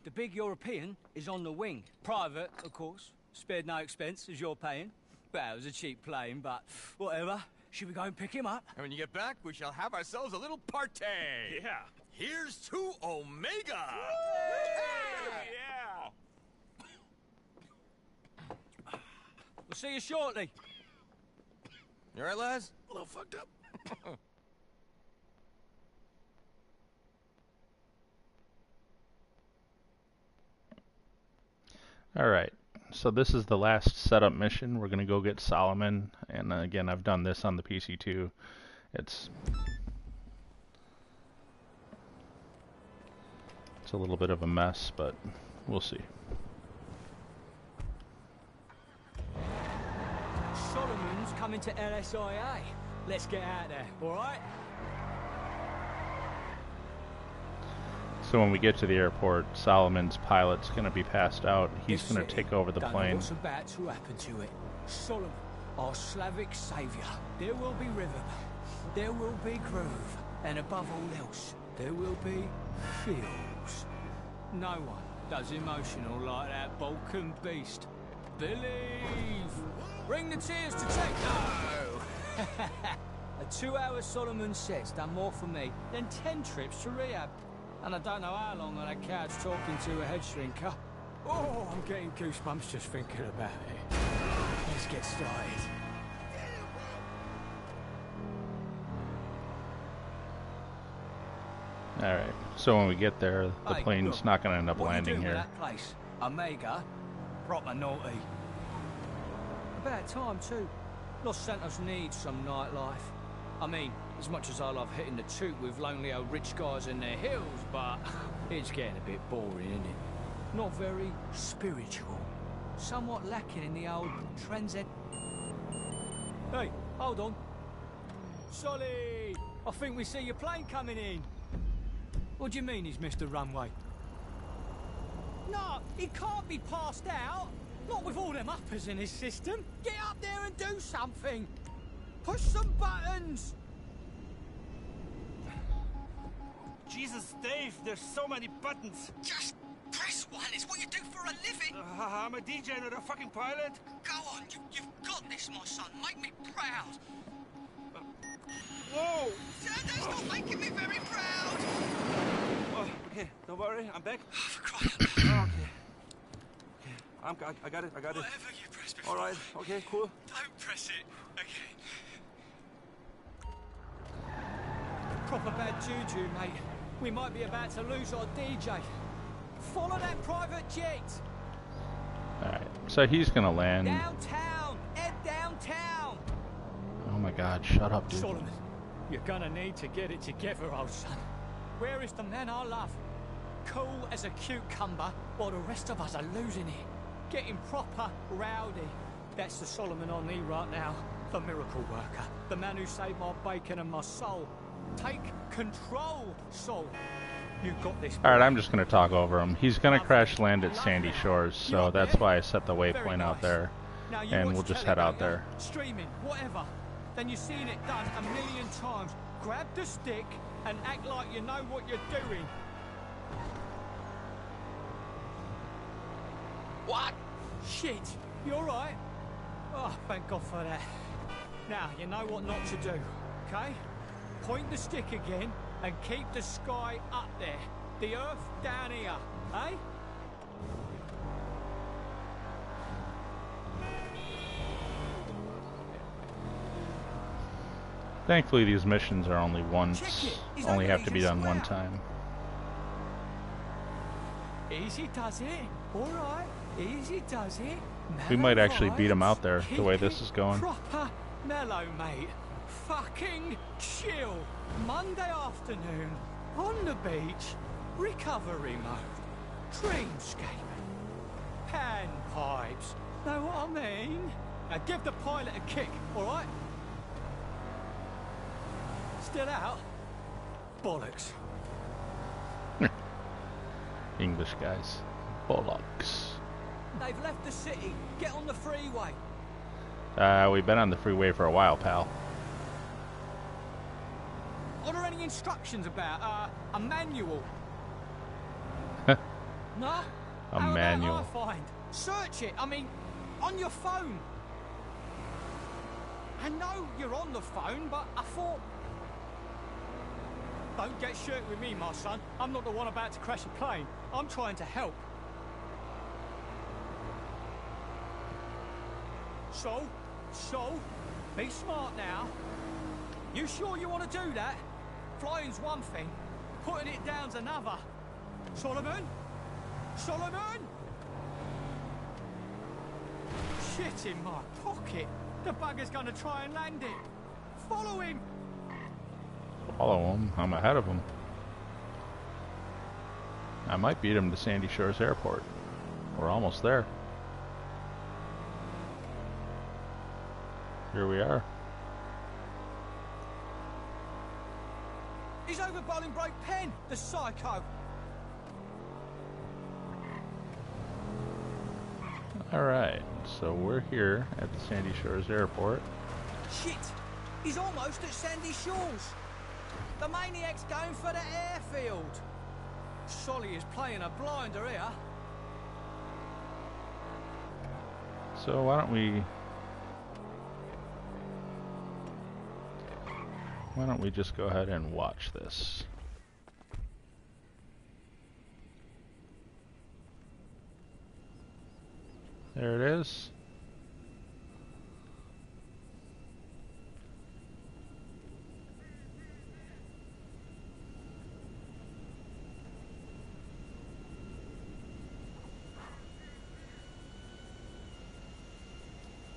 S6: The big European is on the wing. Private, of course. Spared no expense, as you're paying. Well, it was a cheap plane, but whatever. Should we go and pick him up?
S5: And when you get back, we shall have ourselves a little party.
S4: Yeah.
S5: Here's to Omega!
S4: Yeah.
S6: We'll see you shortly.
S5: You all right, lads?
S4: A little fucked up.
S1: Alright, so this is the last setup mission. We're going to go get Solomon, and again, I've done this on the PC too. It's a little bit of a mess, but we'll see.
S6: Solomon's coming to LSIA. Let's get out there, alright?
S1: So when we get to the airport, Solomon's pilot's going to be passed out. He's going to take over the
S6: Don't know
S1: plane.
S6: what's about to happen to it. Solomon, our Slavic saviour. There will be rhythm. There will be groove. And above all else, there will be feels. No one does emotional like that Balkan beast. Believe! Bring the tears to take. No! A 2-hour Solomon set's done more for me than 10 trips to rehab. And I don't know how long on a couch talking to a head shrinker. Oh, I'm getting goosebumps just thinking about it. Let's get started.
S1: Alright, so when we get there, the
S6: Hey,
S1: plane's
S6: look,
S1: not going to end up
S6: what
S1: landing
S6: you doing
S1: here.
S6: with that place? Omega? Proper naughty. About time, too. Los Santos needs some nightlife. I mean, as much as I love hitting the toot with lonely old rich guys in their hills, but it's getting a bit boring, isn't it? Not very spiritual. Somewhat lacking in the old transcend... Hey, hold on. Solly! I think we see your plane coming in. What do you mean he's missed the runway? No, he can't be passed out. Not with all them uppers in his system. Get up there and do something. Push some buttons.
S4: Jesus, Dave, there's so many buttons.
S6: Just press one. It's what you do for a living.
S4: I'm a DJ, not a fucking pilot.
S6: Go on, you've got this, my son. Make me proud.
S4: Whoa!
S6: That's not making me very proud.
S4: Oh, okay, don't worry, I'm back.
S6: For crying out loud.
S4: Okay. I got it.
S6: Whatever you press before.
S4: All right. Okay. Cool.
S6: Don't press it again. Proper bad juju, mate. We might be about to lose our DJ. Follow that private jet.
S1: Alright, so he's going to land.
S6: Downtown. Head downtown.
S1: Oh my god, shut up, dude.
S6: Solomon, you're gonna need to get it together, old son. Where is the man I love? Cool as a cucumber, while the rest of us are losing it. Getting proper rowdy. That's the Solomon I need right now. The miracle worker. The man who saved my bacon and my soul. Take control, Sol. You got this.
S1: Alright, I'm just going to talk over him. He's going to crash land at Sandy Shores, so that's why I set the waypoint out there.
S6: Now you
S1: And
S6: watch
S1: we'll just
S6: telly,
S1: head out
S6: don't ya?
S1: there.
S6: Streaming, whatever. Then you've seen it done a million times. Grab the stick and act like you know what you're doing. What? Shit, you alright? Oh, thank God for that. Now, you know what not to do, okay? Point the stick again and keep the sky up there. The earth down here, eh?
S1: Thankfully, these missions are only once, only have to be done one time.
S6: Easy does it. All right. Easy does it.
S1: We might actually beat him out there, the way this is going.
S6: Proper mellow, mate. Fucking chill. Monday afternoon, on the beach, recovery mode, dreamscape, panpipes. Know what I mean? Now give the pilot a kick, all right? Still out? Bollocks.
S1: English guys. Bollocks.
S6: They've left the city. Get on the freeway.
S1: We've been on the freeway for a while, pal.
S6: Are there any instructions about a manual? No?
S1: A
S6: How
S1: manual.
S6: about I find? Search it. I mean, on your phone. I know you're on the phone, but I thought... Don't get shirked with me, my son. I'm not the one about to crash a plane. I'm trying to help. So, be smart now. You sure you want to do that? Flying's one thing, putting it down's another. Solomon? Solomon? Shit in my pocket. The bugger's gonna try and land it. Follow him.
S1: Follow him. I'm ahead of him. I might beat him to Sandy Shores Airport. We're almost there. Here we are.
S6: He's over Bolingbroke Pen, the psycho.
S1: Alright, so we're here at the Sandy Shores Airport.
S6: Shit! He's almost at Sandy Shores. The maniac's going for the airfield. Solly is playing a blinder here.
S1: So why don't we just go ahead and watch this? There it is.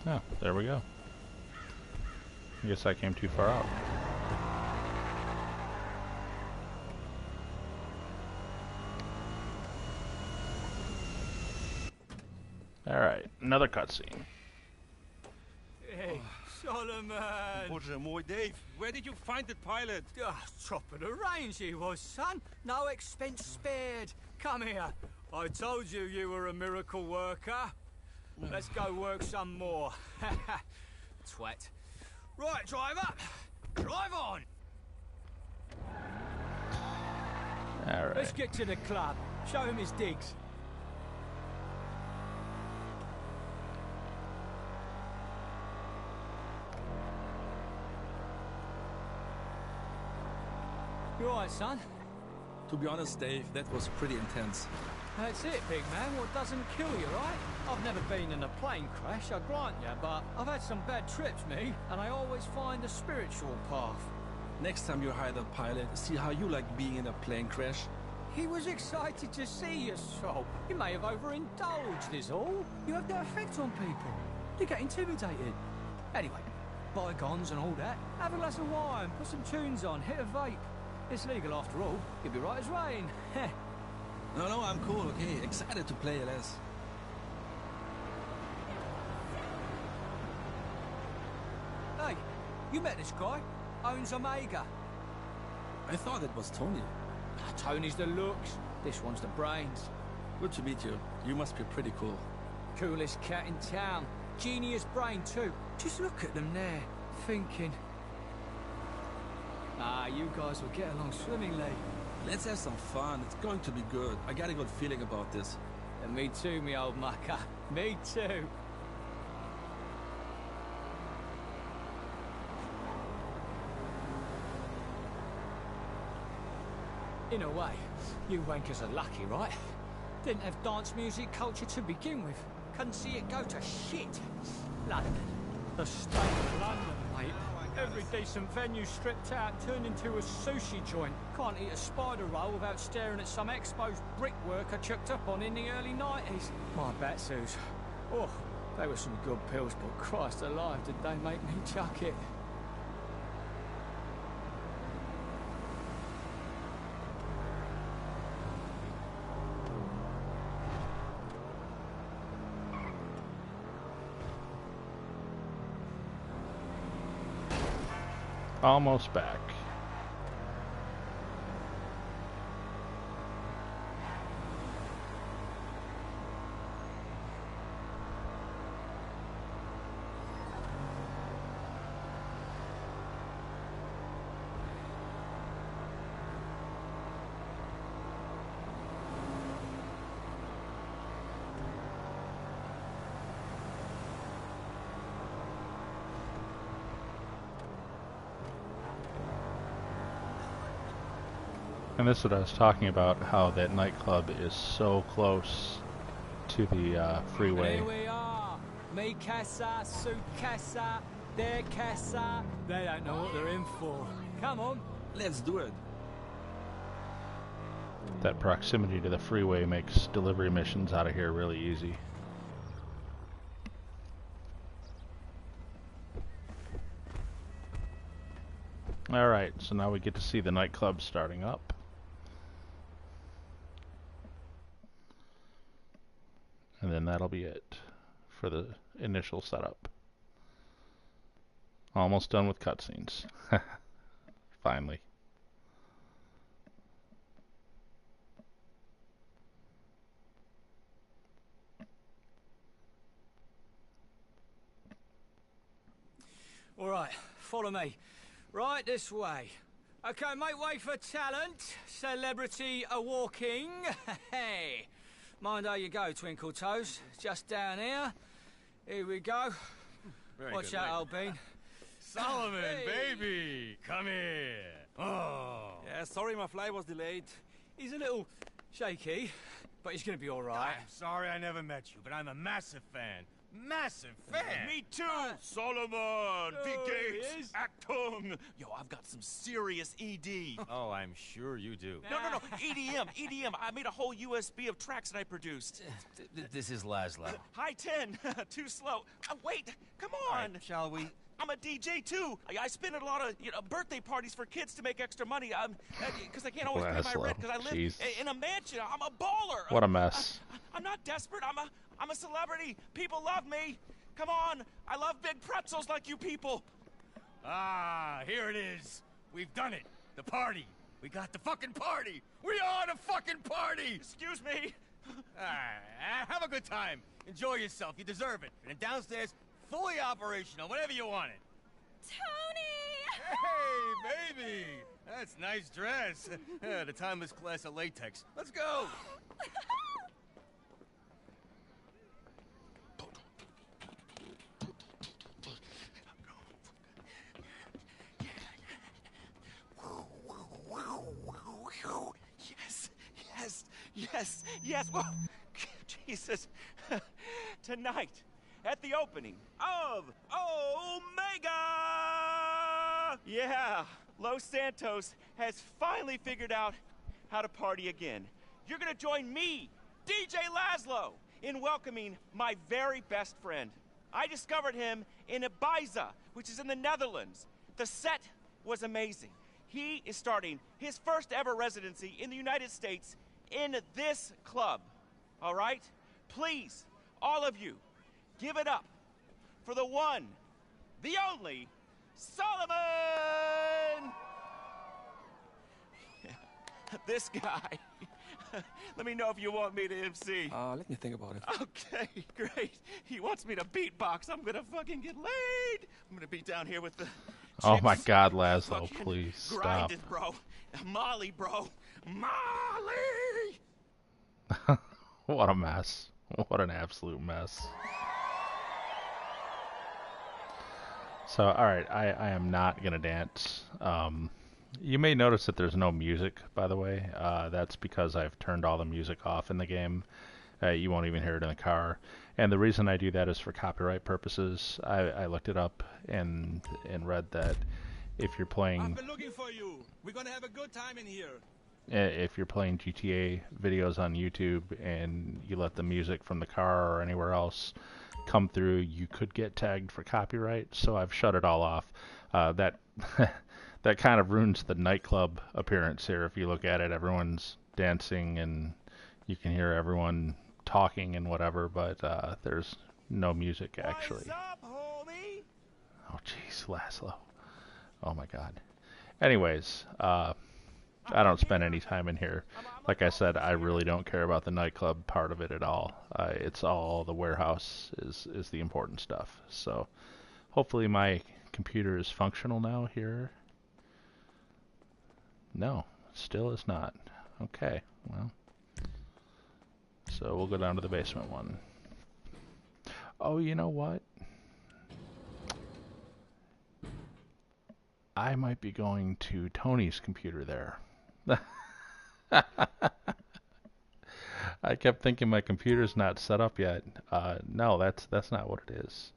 S1: Oh, there we go. I guess I came too far out. Alright, another cutscene.
S6: Hey, Solomon!
S5: Bоже мой, Dave, where did you find the pilot?
S6: Top of the range he was, son. No expense spared. Come here. I told you you were a miracle worker. Let's go work some more. Twat. Right, driver. Drive on.
S1: Alright.
S6: Let's get to the club. Show him his digs. You alright, son?
S9: To be honest, Dave, that was pretty intense.
S6: That's it, big man. What doesn't kill you, right? I've never been in a plane crash, I grant you, but I've had some bad trips, me, and I always find the spiritual path.
S9: Next time you hire the pilot, see how you like being in a plane crash.
S6: He was excited to see you, Sol. You may have overindulged, is all. You have that effect on people. They get intimidated. Anyway, bygones and all that. Have a glass of wine, put some tunes on, hit a vape. It's legal after all. You'll be right as rain.
S9: No, I'm cool, okay? Excited to play LS.
S6: Hey, you met this guy? Owns Omega.
S9: I thought it was Tony.
S6: Tony's the looks. This one's the brains.
S9: Good to meet you. You must be pretty cool.
S6: Coolest cat in town. Genius brain, too. Just look at them there, thinking. Ah, you guys will get along swimmingly.
S9: Let's have some fun. It's going to be good. I got a good feeling about this.
S6: And me too, me old mucker. Me too. In a way, you wankers are lucky, right? Didn't have dance music culture to begin with. Couldn't see it go to shit. London. The state of London, mate. Every half-decent venue stripped out and turned into a sushi joint. Can't eat a spider roll without staring at some exposed brickwork I chucked up on in the early 90s. My batsus. Oh, they were some good pills, but Christ alive, did they make me chuck it.
S1: Almost back. And this is what I was talking about, how that nightclub is so close to the freeway.
S6: Here we are. Me casa, su casa, their casa. They don't know what they're in for. Come on.
S9: Let's do it.
S1: That proximity to the freeway makes delivery missions out of here really easy. Alright, so now we get to see the nightclub starting up. And then that'll be it for the initial setup. Almost done with cutscenes. Finally.
S6: All right, follow me. Right this way. Okay, make way for talent. Celebrity a-walking. Hey. Mind how you go, Twinkle Toes. Just down here. Here we go. Watch out, old bean.
S5: Solomon,
S6: Hey.
S5: baby, come here. Oh.
S9: Yeah, sorry my flight was delayed.
S6: He's a little shaky, but he's gonna be all right.
S5: I'm sorry I never met you, but I'm a massive fan. Massive fan.
S4: Me too, Solomon.
S6: Oh,
S4: Big
S6: he
S4: Gates,
S6: is.
S4: Actung. Yo, I've got some serious ED.
S5: Oh, I'm sure you do.
S4: No, EDM. I made a whole USB of tracks that I produced.
S5: This is Laszlo.
S4: High 10, too slow. Wait, come on.
S5: Shall we?
S4: I'm a DJ too. I spin at a lot of birthday parties for kids to make extra money. Because I can't always pay my
S1: Laszlo,
S4: rent because I live
S1: jeez.
S4: in a mansion. I'm a baller.
S1: What a mess.
S4: I'm not desperate. I'm a celebrity. People love me. Come on. I love big pretzels like you people.
S5: Ah, here it is. We've done it. The party. We got the fucking party. We are the fucking party.
S4: Excuse me.
S5: Have a good time. Enjoy yourself. You deserve it. And then downstairs, fully operational, whenever you want it.
S3: Tony!
S5: Hey, baby. That's a nice dress. The timeless class of latex. Let's go.
S4: Yes. Well, Jesus. Tonight, at the opening of Omega! Yeah, Los Santos has finally figured out how to party again. You're gonna join me, DJ Laszlo, in welcoming my very best friend. I discovered him in Ibiza, which is in the Netherlands. The set was amazing. He is starting his first ever residency in the United States in this club. All right? Please, all of you, give it up for the one, the only, Solomon! This guy. Let me know if you want me to MC.
S9: Let me think about it.
S4: Okay, great. He wants me to beatbox. I'm gonna fucking get laid. I'm gonna be down here with the
S1: Oh my
S4: chips.
S1: God, Laszlo,
S4: Fucking
S1: please stop.
S4: grinding, bro. Molly, bro. Molly!
S1: What a mess. What an absolute mess. So, alright, I am not going to dance. You may notice that there's no music, by the way. That's because I've turned all the music off in the game. You won't even hear it in the car. And the reason I do that is for copyright purposes. I looked it up and read that if you're
S9: I've
S1: playing
S9: been looking for you. We're gonna have a good time in here.
S1: if you're playing GTA videos on YouTube and you let the music from the car or anywhere else come through, you could get tagged for copyright. So I've shut it all off. That that kind of ruins the nightclub appearance here. If you look at it, everyone's dancing and you can hear everyone talking and whatever, but there's no music actually.
S4: What's up, homie?
S1: Oh jeez, Laszlo. Oh my God. Anyways, I don't spend any time in here. Like I said, I really don't care about the nightclub part of it at all. It's all the warehouse is the important stuff. So hopefully my computer is functional now here. No, still is not. Okay, well. So we'll go down to the basement one. Oh, you know what? I might be going to Tony's computer there. I kept thinking my computer's not set up yet. No, that's not what it is.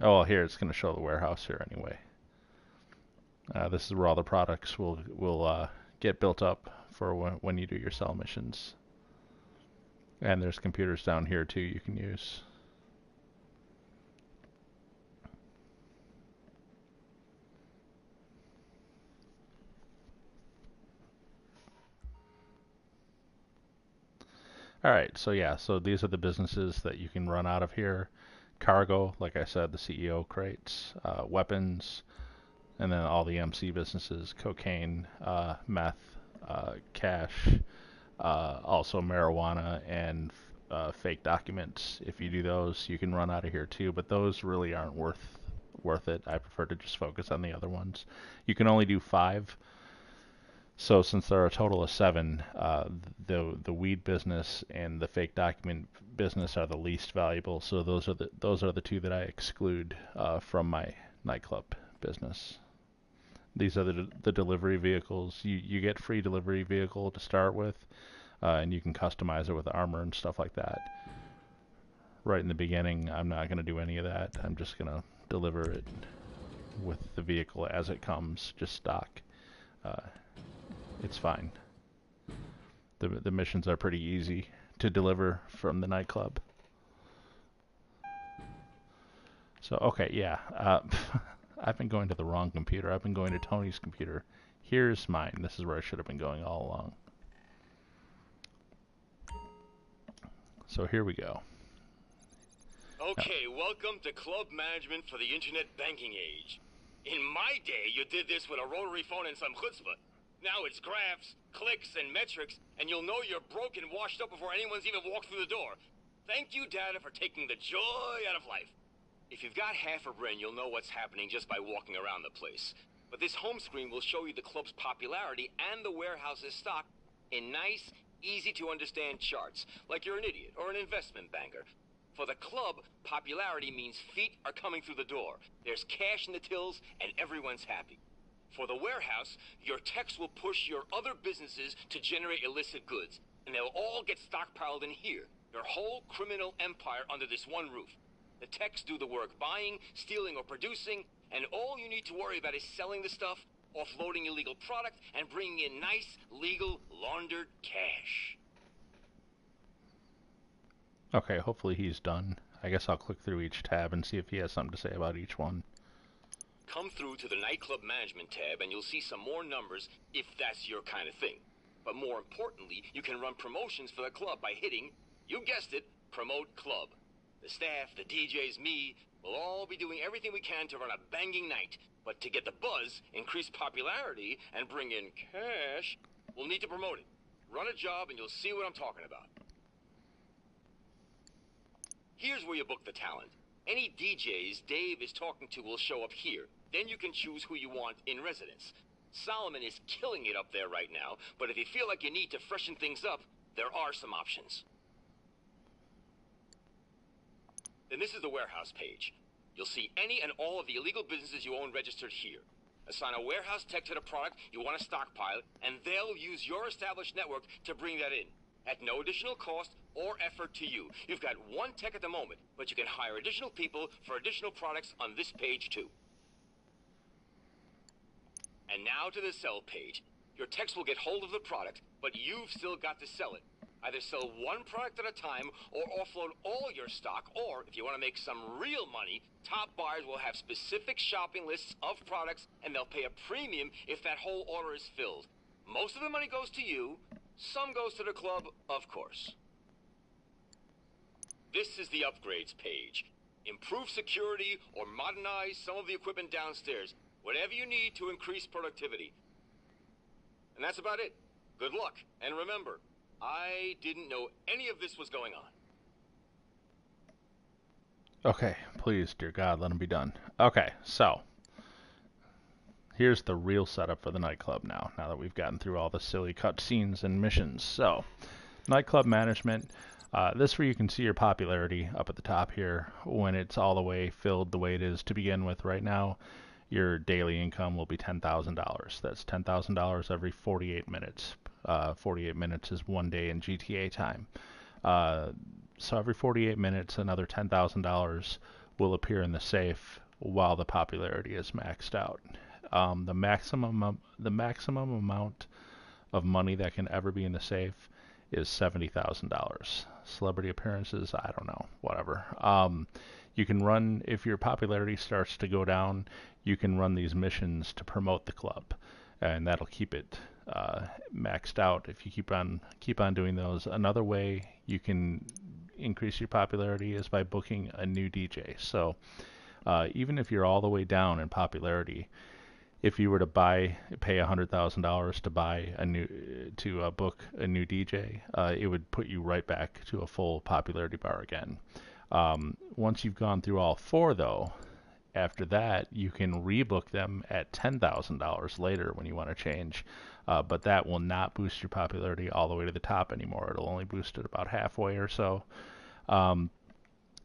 S1: Oh, well, here it's going to show the warehouse here anyway. This is where all the products will get built up for when you do your cell missions. And there's computers down here too you can use. Alright, so yeah, so these are the businesses that you can run out of here. Cargo, like I said, the CEO crates, weapons, and then all the MC businesses, cocaine, meth, cash, also marijuana, and fake documents. If you do those, you can run out of here too, but those really aren't worth it. I prefer to just focus on the other ones. You can only do 5. So since there are a total of 7, the weed business and the fake document business are the least valuable. So those are the 2 that I exclude from my nightclub business. These are the delivery vehicles. You get free delivery vehicle to start with, and you can customize it with armor and stuff like that. Right in the beginning, I'm not going to do any of that. I'm just going to deliver it with the vehicle as it comes, just stock. It's fine. The missions are pretty easy to deliver from the nightclub. So, okay, yeah. I've been going to the wrong computer. I've been going to Tony's computer. Here's mine. This is where I should have been going all along. So here we go.
S5: Okay, welcome to Club Management for the Internet Banking Age. In my day, you did this with a rotary phone and some chutzpah. Now it's graphs, clicks, and metrics, and you'll know you're broke and washed up before anyone's even walked through the door. Thank you, data, for taking the joy out of life. If you've got half a brain, you'll know what's happening just by walking around the place. But this home screen will show you the club's popularity and the warehouse's stock in nice, easy-to-understand charts, like you're an idiot or an investment banker. For the club, popularity means feet are coming through the door. There's cash in the tills, and everyone's happy. For the warehouse, your techs will push your other businesses to generate illicit goods, and they'll all get stockpiled in here, your whole criminal empire under this one roof. The techs do the work buying, stealing, or producing, and all you need to worry about is selling the stuff, offloading illegal product, and bringing in nice, legal, laundered cash.
S1: Okay, hopefully he's done. I guess I'll click through each tab and see if he has something to say about each one.
S5: Come through to the Nightclub Management tab and you'll see some more numbers if that's your kind of thing. But more importantly, you can run promotions for the club by hitting, you guessed it, Promote Club. The staff, the DJs, me, we'll all be doing everything we can to run a banging night. But to get the buzz, increase popularity, and bring in cash, we'll need to promote it. Run a job and you'll see what I'm talking about. Here's where you book the talent. Any DJs Dave is talking to will show up here. Then you can choose who you want in residence. Solomon is killing it up there right now, but if you feel like you need to freshen things up, there are some options. Then this is the warehouse page. You'll see any and all of the illegal businesses you own registered here. Assign a warehouse tech to the product you want to stockpile, and they'll use your established network to bring that in. At no additional cost or effort to you. You've got one tech at the moment, but you can hire additional people for additional products on this page too. And now to the sell page. Your techs will get hold of the product, but you've still got to sell it. Either sell one product at a time or offload all your stock, or if you want to make some real money, top buyers will have specific shopping lists of products and they'll pay a premium if that whole order is filled. Most of the money goes to you, some goes to the club, of course. This is the upgrades page. Improve security or modernize some of the equipment downstairs. Whatever you need to increase productivity. And that's about it. Good luck. And remember, I didn't know any of this was going on.
S1: Okay, please, dear God, let him be done. Okay, so here's the real setup for the nightclub now that we've gotten through all the silly cutscenes and missions. So, nightclub management. This is where you can see your popularity up at the top here when it's all the way filled the way it is to begin with right now. Your daily income will be $10,000. That's $10,000 every 48 minutes. 48 minutes is 1 day in GTA time. So every 48 minutes, another $10,000 will appear in the safe while the popularity is maxed out. The maximum amount of money that can ever be in the safe is $70,000. Celebrity appearances, I don't know, whatever. You can run, if your popularity starts to go down, you can run these missions to promote the club, and that'll keep it maxed out if you keep on doing those. Another way you can increase your popularity is by booking a new DJ. So even if you're all the way down in popularity, if you were to pay $100,000 to book a new DJ, it would put you right back to a full popularity bar again. Once you've gone through all four, though, after that you can rebook them at $10,000 later when you want to change, but that will not boost your popularity all the way to the top anymore. It'll only boost it about halfway or so.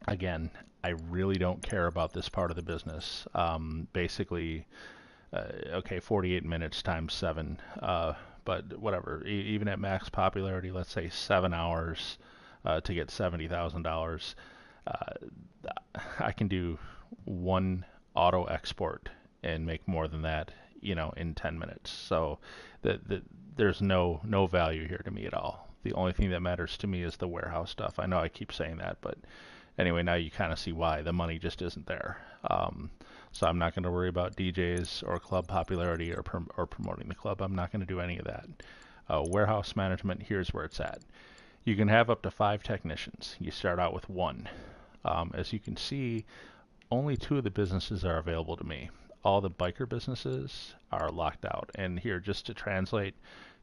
S1: Again, I really don't care about this part of the business. Basically, okay, 48 minutes times 7, but whatever. Even at max popularity, let's say 7 hours to get $70,000. I can do one auto export and make more than that, in 10 minutes. So there's no value here to me at all. The only thing that matters to me is the warehouse stuff. I know I keep saying that, but anyway, now you kind of see why. The money just isn't there. So I'm not going to worry about DJs or club popularity or promoting the club. I'm not going to do any of that. Warehouse management, here's where it's at. You can have up to 5 technicians. You start out with 1. As you can see, only 2 of the businesses are available to me. All the biker businesses are locked out. And here, just to translate,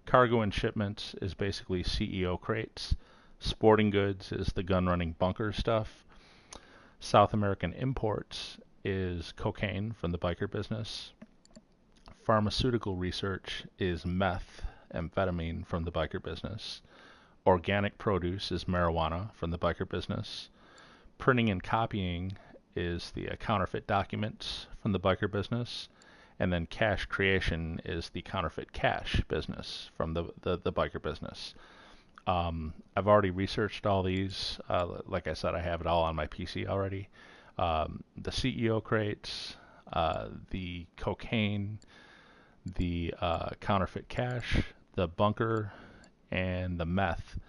S1: cargo and shipments is basically CEO crates. Sporting goods is the gun-running bunker stuff. South American imports is cocaine from the biker business. Pharmaceutical research is meth, amphetamine from the biker business. Organic produce is marijuana from the biker business. Printing and copying is the counterfeit documents from the biker business. And then cash creation is the counterfeit cash business from the biker business. I've already researched all these. Like I said, I have it all on my PC already. The CEO crates, the cocaine, the counterfeit cash, the bunker, and the meth.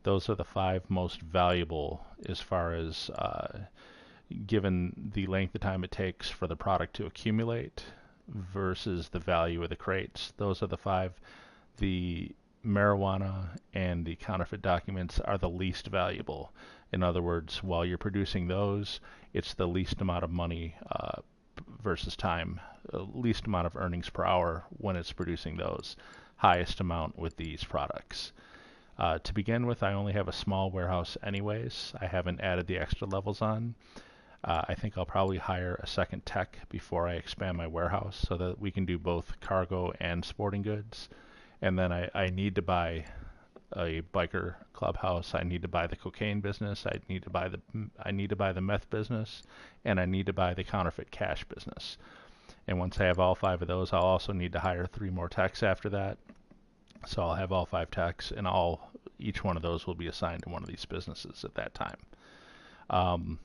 S1: Those are the 5 most valuable as far as given the length of time it takes for the product to accumulate versus the value of the crates. Those are the 5. The marijuana and the counterfeit documents are the least valuable. In other words, while you're producing those, it's the least amount of money versus time, least amount of earnings per hour when it's producing those, highest amount with these products. To begin with, I only have a small warehouse anyways. I haven't added the extra levels on. I think I'll probably hire a second tech before I expand my warehouse so that we can do both cargo and sporting goods. And then I need to buy a biker clubhouse. I need to buy the cocaine business. I need to buy the meth business, and I need to buy the counterfeit cash business. And once I have all 5 of those, I'll also need to hire 3 more techs after that. So I'll have all 5 techs, and each one of those will be assigned to one of these businesses at that time.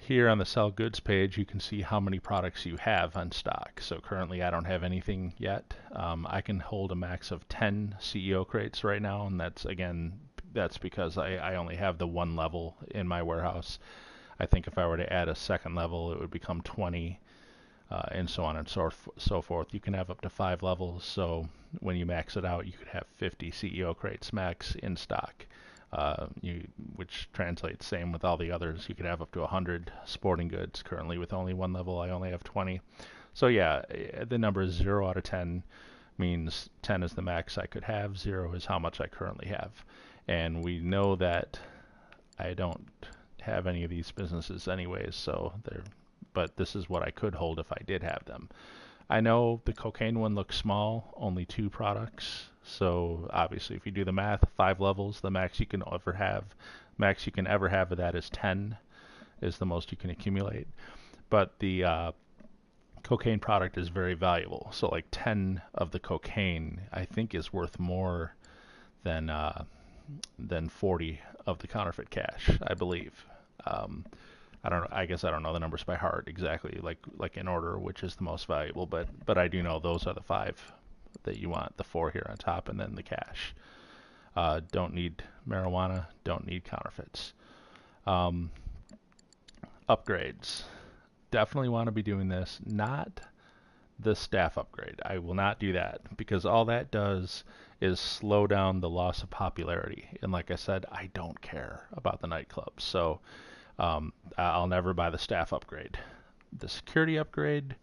S1: here on the sell goods page, you can see how many products you have on stock. So currently I don't have anything yet. I can hold a max of 10 CEO crates right now, and that's because I only have the one level in my warehouse. I think if I were to add a second level, it would become 20, and so on and so forth. You can have up to 5 levels, so when you max it out, you could have 50 CEO crates max in stock. Which translates same with all the others. You could have up to 100 sporting goods. Currently with only one level, I only have 20. So yeah, the number is 0 out of 10 means 10 is the max I could have, 0 is how much I currently have. And we know that I don't have any of these businesses anyways, but this is what I could hold if I did have them. I know the cocaine one looks small, only 2 products. So obviously, if you do the math, 5 levels, the max you can ever have. Max you can ever have of that is 10, is the most you can accumulate. But the cocaine product is very valuable. So like 10 of the cocaine, I think, is worth more than 40 of the counterfeit cash, I believe. I don't know. I guess I don't know the numbers by heart exactly, like in order, which is the most valuable. But I do know those are the 5 that you want. The 4 here on top, and then the cash. Don't need marijuana. Don't need counterfeits. Upgrades. Definitely want to be doing this. Not the staff upgrade. I will not do that because all that does is slow down the loss of popularity. And like I said, I don't care about the nightclub. So I'll never buy the staff upgrade. The security upgrade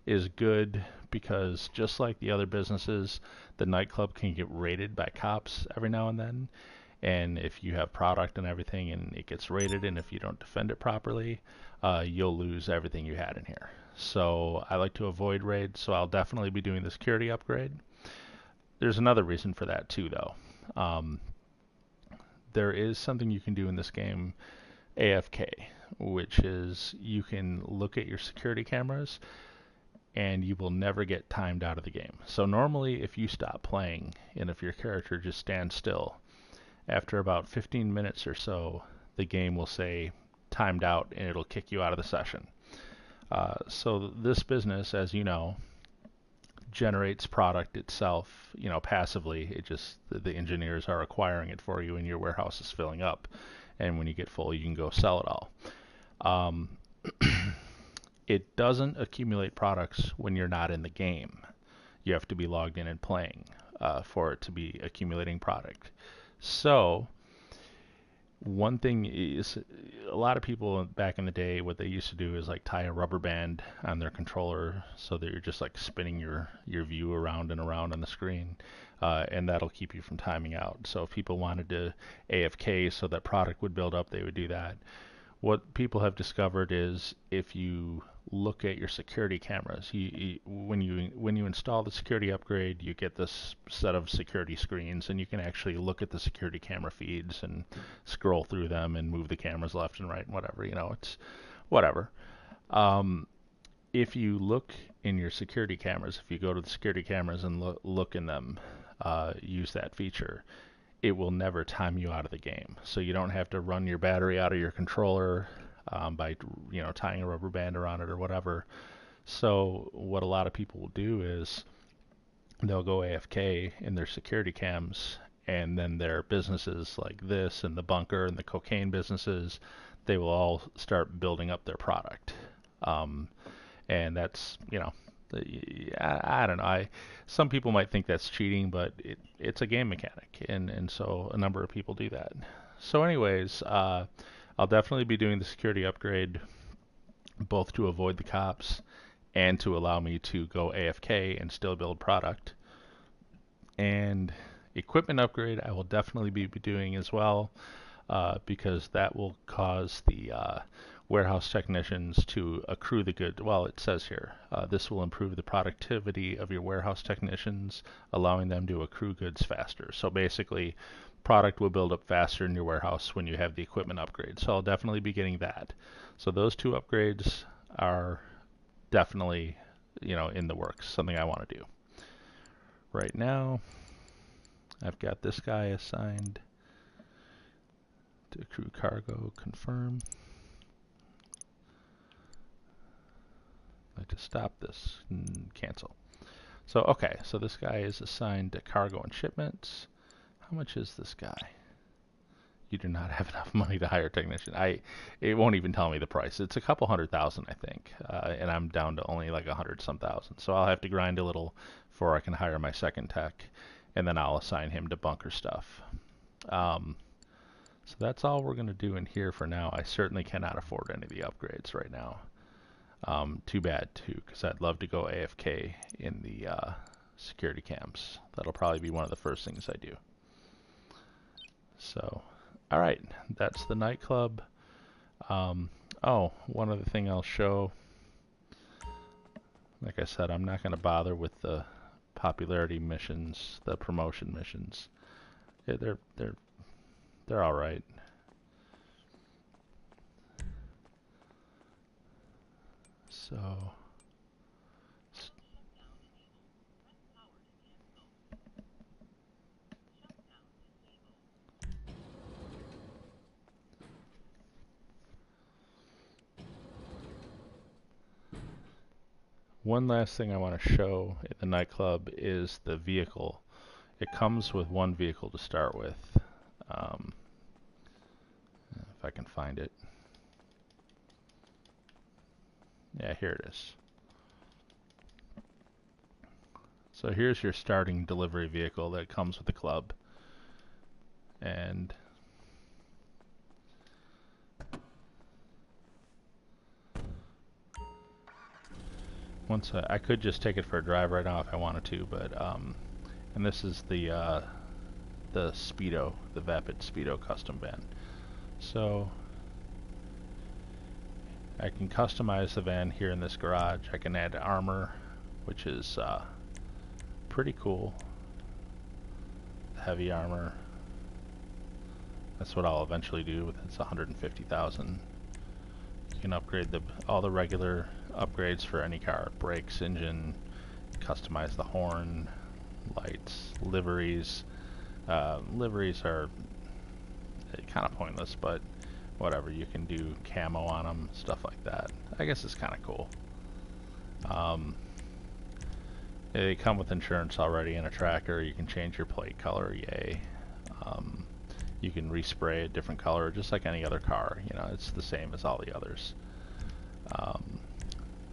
S1: is good because just like the other businesses, the nightclub can get raided by cops every now and then. And if you have product and everything and it gets raided, and if you don't defend it properly, you'll lose everything you had in here. So I like to avoid raids, so I'll definitely be doing the security upgrade. There's another reason for that too, though. There is something you can do in this game, AFK, which is you can look at your security cameras and you will never get timed out of the game. So normally if you stop playing and if your character just stands still, after about 15 minutes or so, the game will say timed out and it'll kick you out of the session. So this business, as you know, generates product itself, passively. It just, the engineers are acquiring it for you and your warehouse is filling up. And when you get full, you can go sell it all. It doesn't accumulate products when you're not in the game. You have to be logged in and playing for it to be accumulating product. So one thing is, a lot of people back in the day, what they used to do is like tie a rubber band on their controller so that you're just like spinning your view around and around on the screen, and that'll keep you from timing out. So if people wanted to AFK so that product would build up, they would do that. What people have discovered is if you look at your security cameras, when you install the security upgrade, you get this set of security screens, and you can actually look at the security camera feeds and scroll through them and move the cameras left and right and whatever. It's whatever. If you look in your security cameras, if you go to the security cameras and look in them, use that feature, it will never time you out of the game. So you don't have to run your battery out of your controller by tying a rubber band around it or whatever. So what a lot of people will do is they'll go AFK in their security cams, and then their businesses like this and the bunker and the cocaine businesses, they will all start building up their product. And that's, I don't know. Some people might think that's cheating, but it's a game mechanic, and so a number of people do that. So anyways, I'll definitely be doing the security upgrade, both to avoid the cops and to allow me to go AFK and still build product. And equipment upgrade I will definitely be doing as well, because that will cause the warehouse technicians to accrue the good. Well, it says here, this will improve the productivity of your warehouse technicians, allowing them to accrue goods faster. So basically, product will build up faster in your warehouse when you have the equipment upgrade. So I'll definitely be getting that. So those 2 upgrades are definitely, in the works, something I want to do. Right now, I've got this guy assigned to accrue cargo, confirm. I'd like to stop this and cancel. So, okay, so this guy is assigned to cargo and shipments. How much is this guy? You do not have enough money to hire a technician. It won't even tell me the price. It's a couple $100,000, I think, and I'm down to only like 100-some thousand. So I'll have to grind a little before I can hire my second tech, and then I'll assign him to bunker stuff. So that's all we're going to do in here for now. I certainly cannot afford any of the upgrades right now. Too bad, too, because I'd love to go AFK in the security cams. That'll probably be one of the first things I do. So, alright, that's the nightclub. Oh, one other thing I'll show. Like I said, I'm not going to bother with the popularity missions, the promotion missions. Yeah, they're alright. So, one last thing I want to show in the nightclub is the vehicle. It comes with one vehicle to start with. If I can find it. Yeah, here it is. So here's your starting delivery vehicle that comes with the club. And once I could just take it for a drive right now if I wanted to, but and this is the Speedo, the Vapid Speedo custom van. So I can customize the van here in this garage. I can add armor, which is pretty cool. Heavy armor. That's what I'll eventually do with it's 150,000. You can upgrade all the regular upgrades for any car: brakes, engine, customize the horn, lights, liveries. Liveries are kind of pointless, but whatever. You can do camo on them, stuff like that. I guess it's kind of cool. They come with insurance already and a tracker. You can change your plate color, yay. You can respray a different color, just like any other car. You know, it's the same as all the others.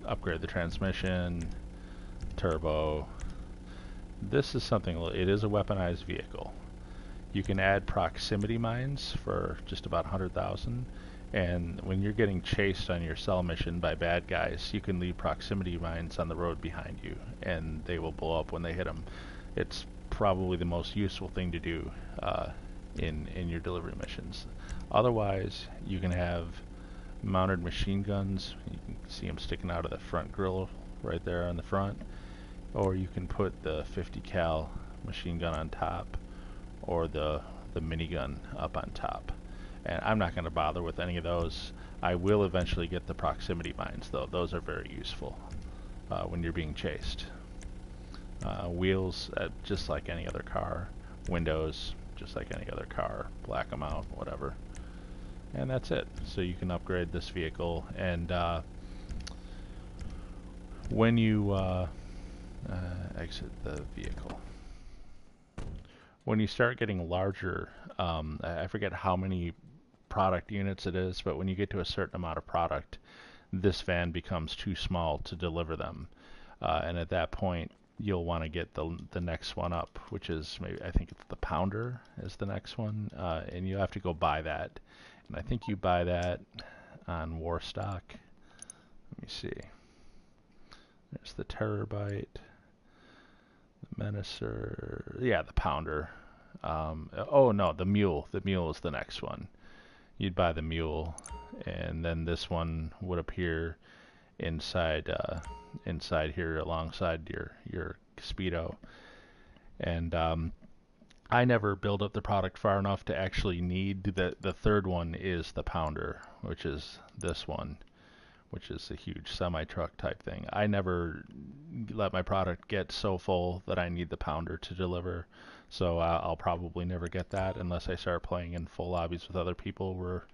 S1: Upgrade the transmission, turbo. This is something, it is a weaponized vehicle. You can add proximity mines for just about 100,000, and when you're getting chased on your cell mission by bad guys, you can leave proximity mines on the road behind you, and they will blow up when they hit them. It's probably the most useful thing to do in your delivery missions. Otherwise, you can have mounted machine guns. You can see them sticking out of the front grill right there on the front, or you can put the 50 cal machine gun on top, or the minigun up on top. And I'm not going to bother with any of those. I will eventually get the proximity mines, though. Those are very useful when you're being chased. Wheels, just like any other car. Windows, just like any other car. Black them out, whatever. And that's it. So you can upgrade this vehicle, and when you exit the vehicle, when you start getting larger, I forget how many product units it is, but when you get to a certain amount of product, this van becomes too small to deliver them, and at that point you'll want to get the next one up, which is maybe, I think it's the Pounder is the next one, and you have to go buy that, and I think you buy that on Warstock. Let me see. There's the Terabyte, the Menacer, yeah, the Pounder. Oh no, the Mule. The Mule is the next one. You'd buy the Mule, and then this one would appear inside here alongside your Speedo. And I never build up the product far enough to actually need the third one is the Pounder, which is this one, which is a huge semi-truck type thing. I never let my product get so full that I need the Pounder to deliver, so I'll probably never get that unless I start playing in full lobbies with other people where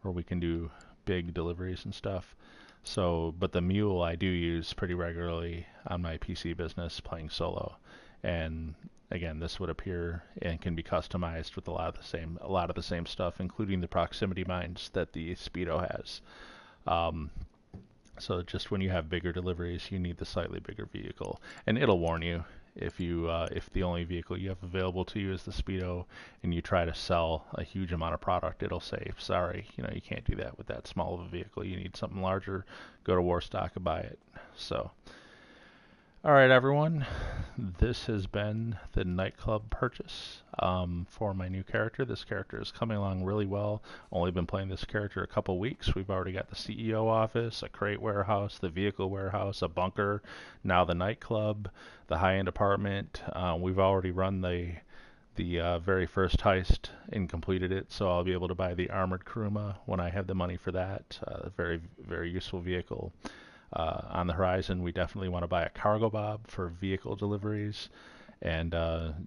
S1: we can do big deliveries and stuff. So, but the mule I do use pretty regularly on my PC business playing solo, and again, this would appear and can be customized with a lot of the same stuff, including the proximity mines that the Speedo has. So just when you have bigger deliveries, you need the slightly bigger vehicle, and it'll warn you if the only vehicle you have available to you is the Speedo, and you try to sell a huge amount of product, it'll say, sorry, you can't do that with that small of a vehicle. You need something larger. Go to Warstock and buy it. So, all right, everyone, this has been the Nightclub purchase for my new character. This character is coming along really well. Only been playing this character a couple weeks. We've already got the CEO office, a crate warehouse, the vehicle warehouse, a bunker, now the nightclub, the high-end apartment. We've already run the very first heist and completed it, so I'll be able to buy the armored Kuruma when I have the money for that. Very, very useful vehicle. On the horizon, we definitely want to buy a cargo bob for vehicle deliveries, and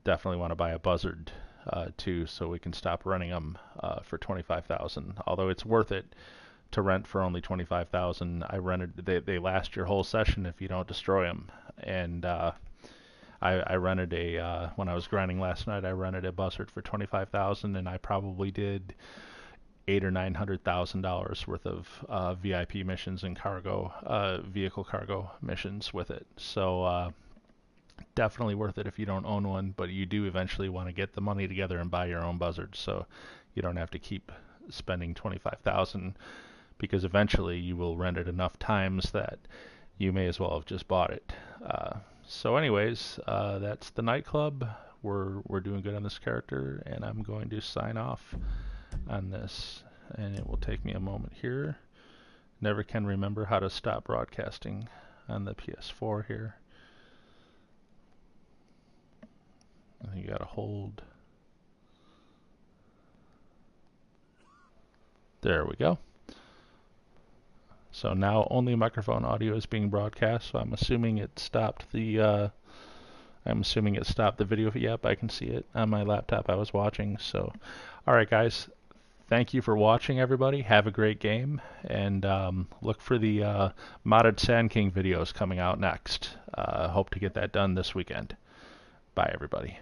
S1: definitely want to buy a buzzard too, so we can stop renting them for 25,000. Although it's worth it to rent for only 25,000. I rented they last your whole session if you don't destroy them, and I rented when I was grinding last night, I rented a buzzard for 25,000, and I probably did $800,000 or $900,000 worth of VIP missions and vehicle cargo missions with it. So definitely worth it if you don't own one, but you do eventually want to get the money together and buy your own buzzard, so you don't have to keep spending 25,000, because eventually you will rent it enough times that you may as well have just bought it. So anyways, that's the nightclub. We're doing good on this character, and I'm going to sign off on this, and it will take me a moment here. Never can remember how to stop broadcasting on the PS4 here. I think you gotta hold. There we go. So now only microphone audio is being broadcast, so I'm assuming it stopped the video. Yep, I can see it on my laptop I was watching. So, all right, guys. Thank you for watching, everybody. Have a great game, and look for the modded Sand King videos coming out next. Hope to get that done this weekend. Bye, everybody.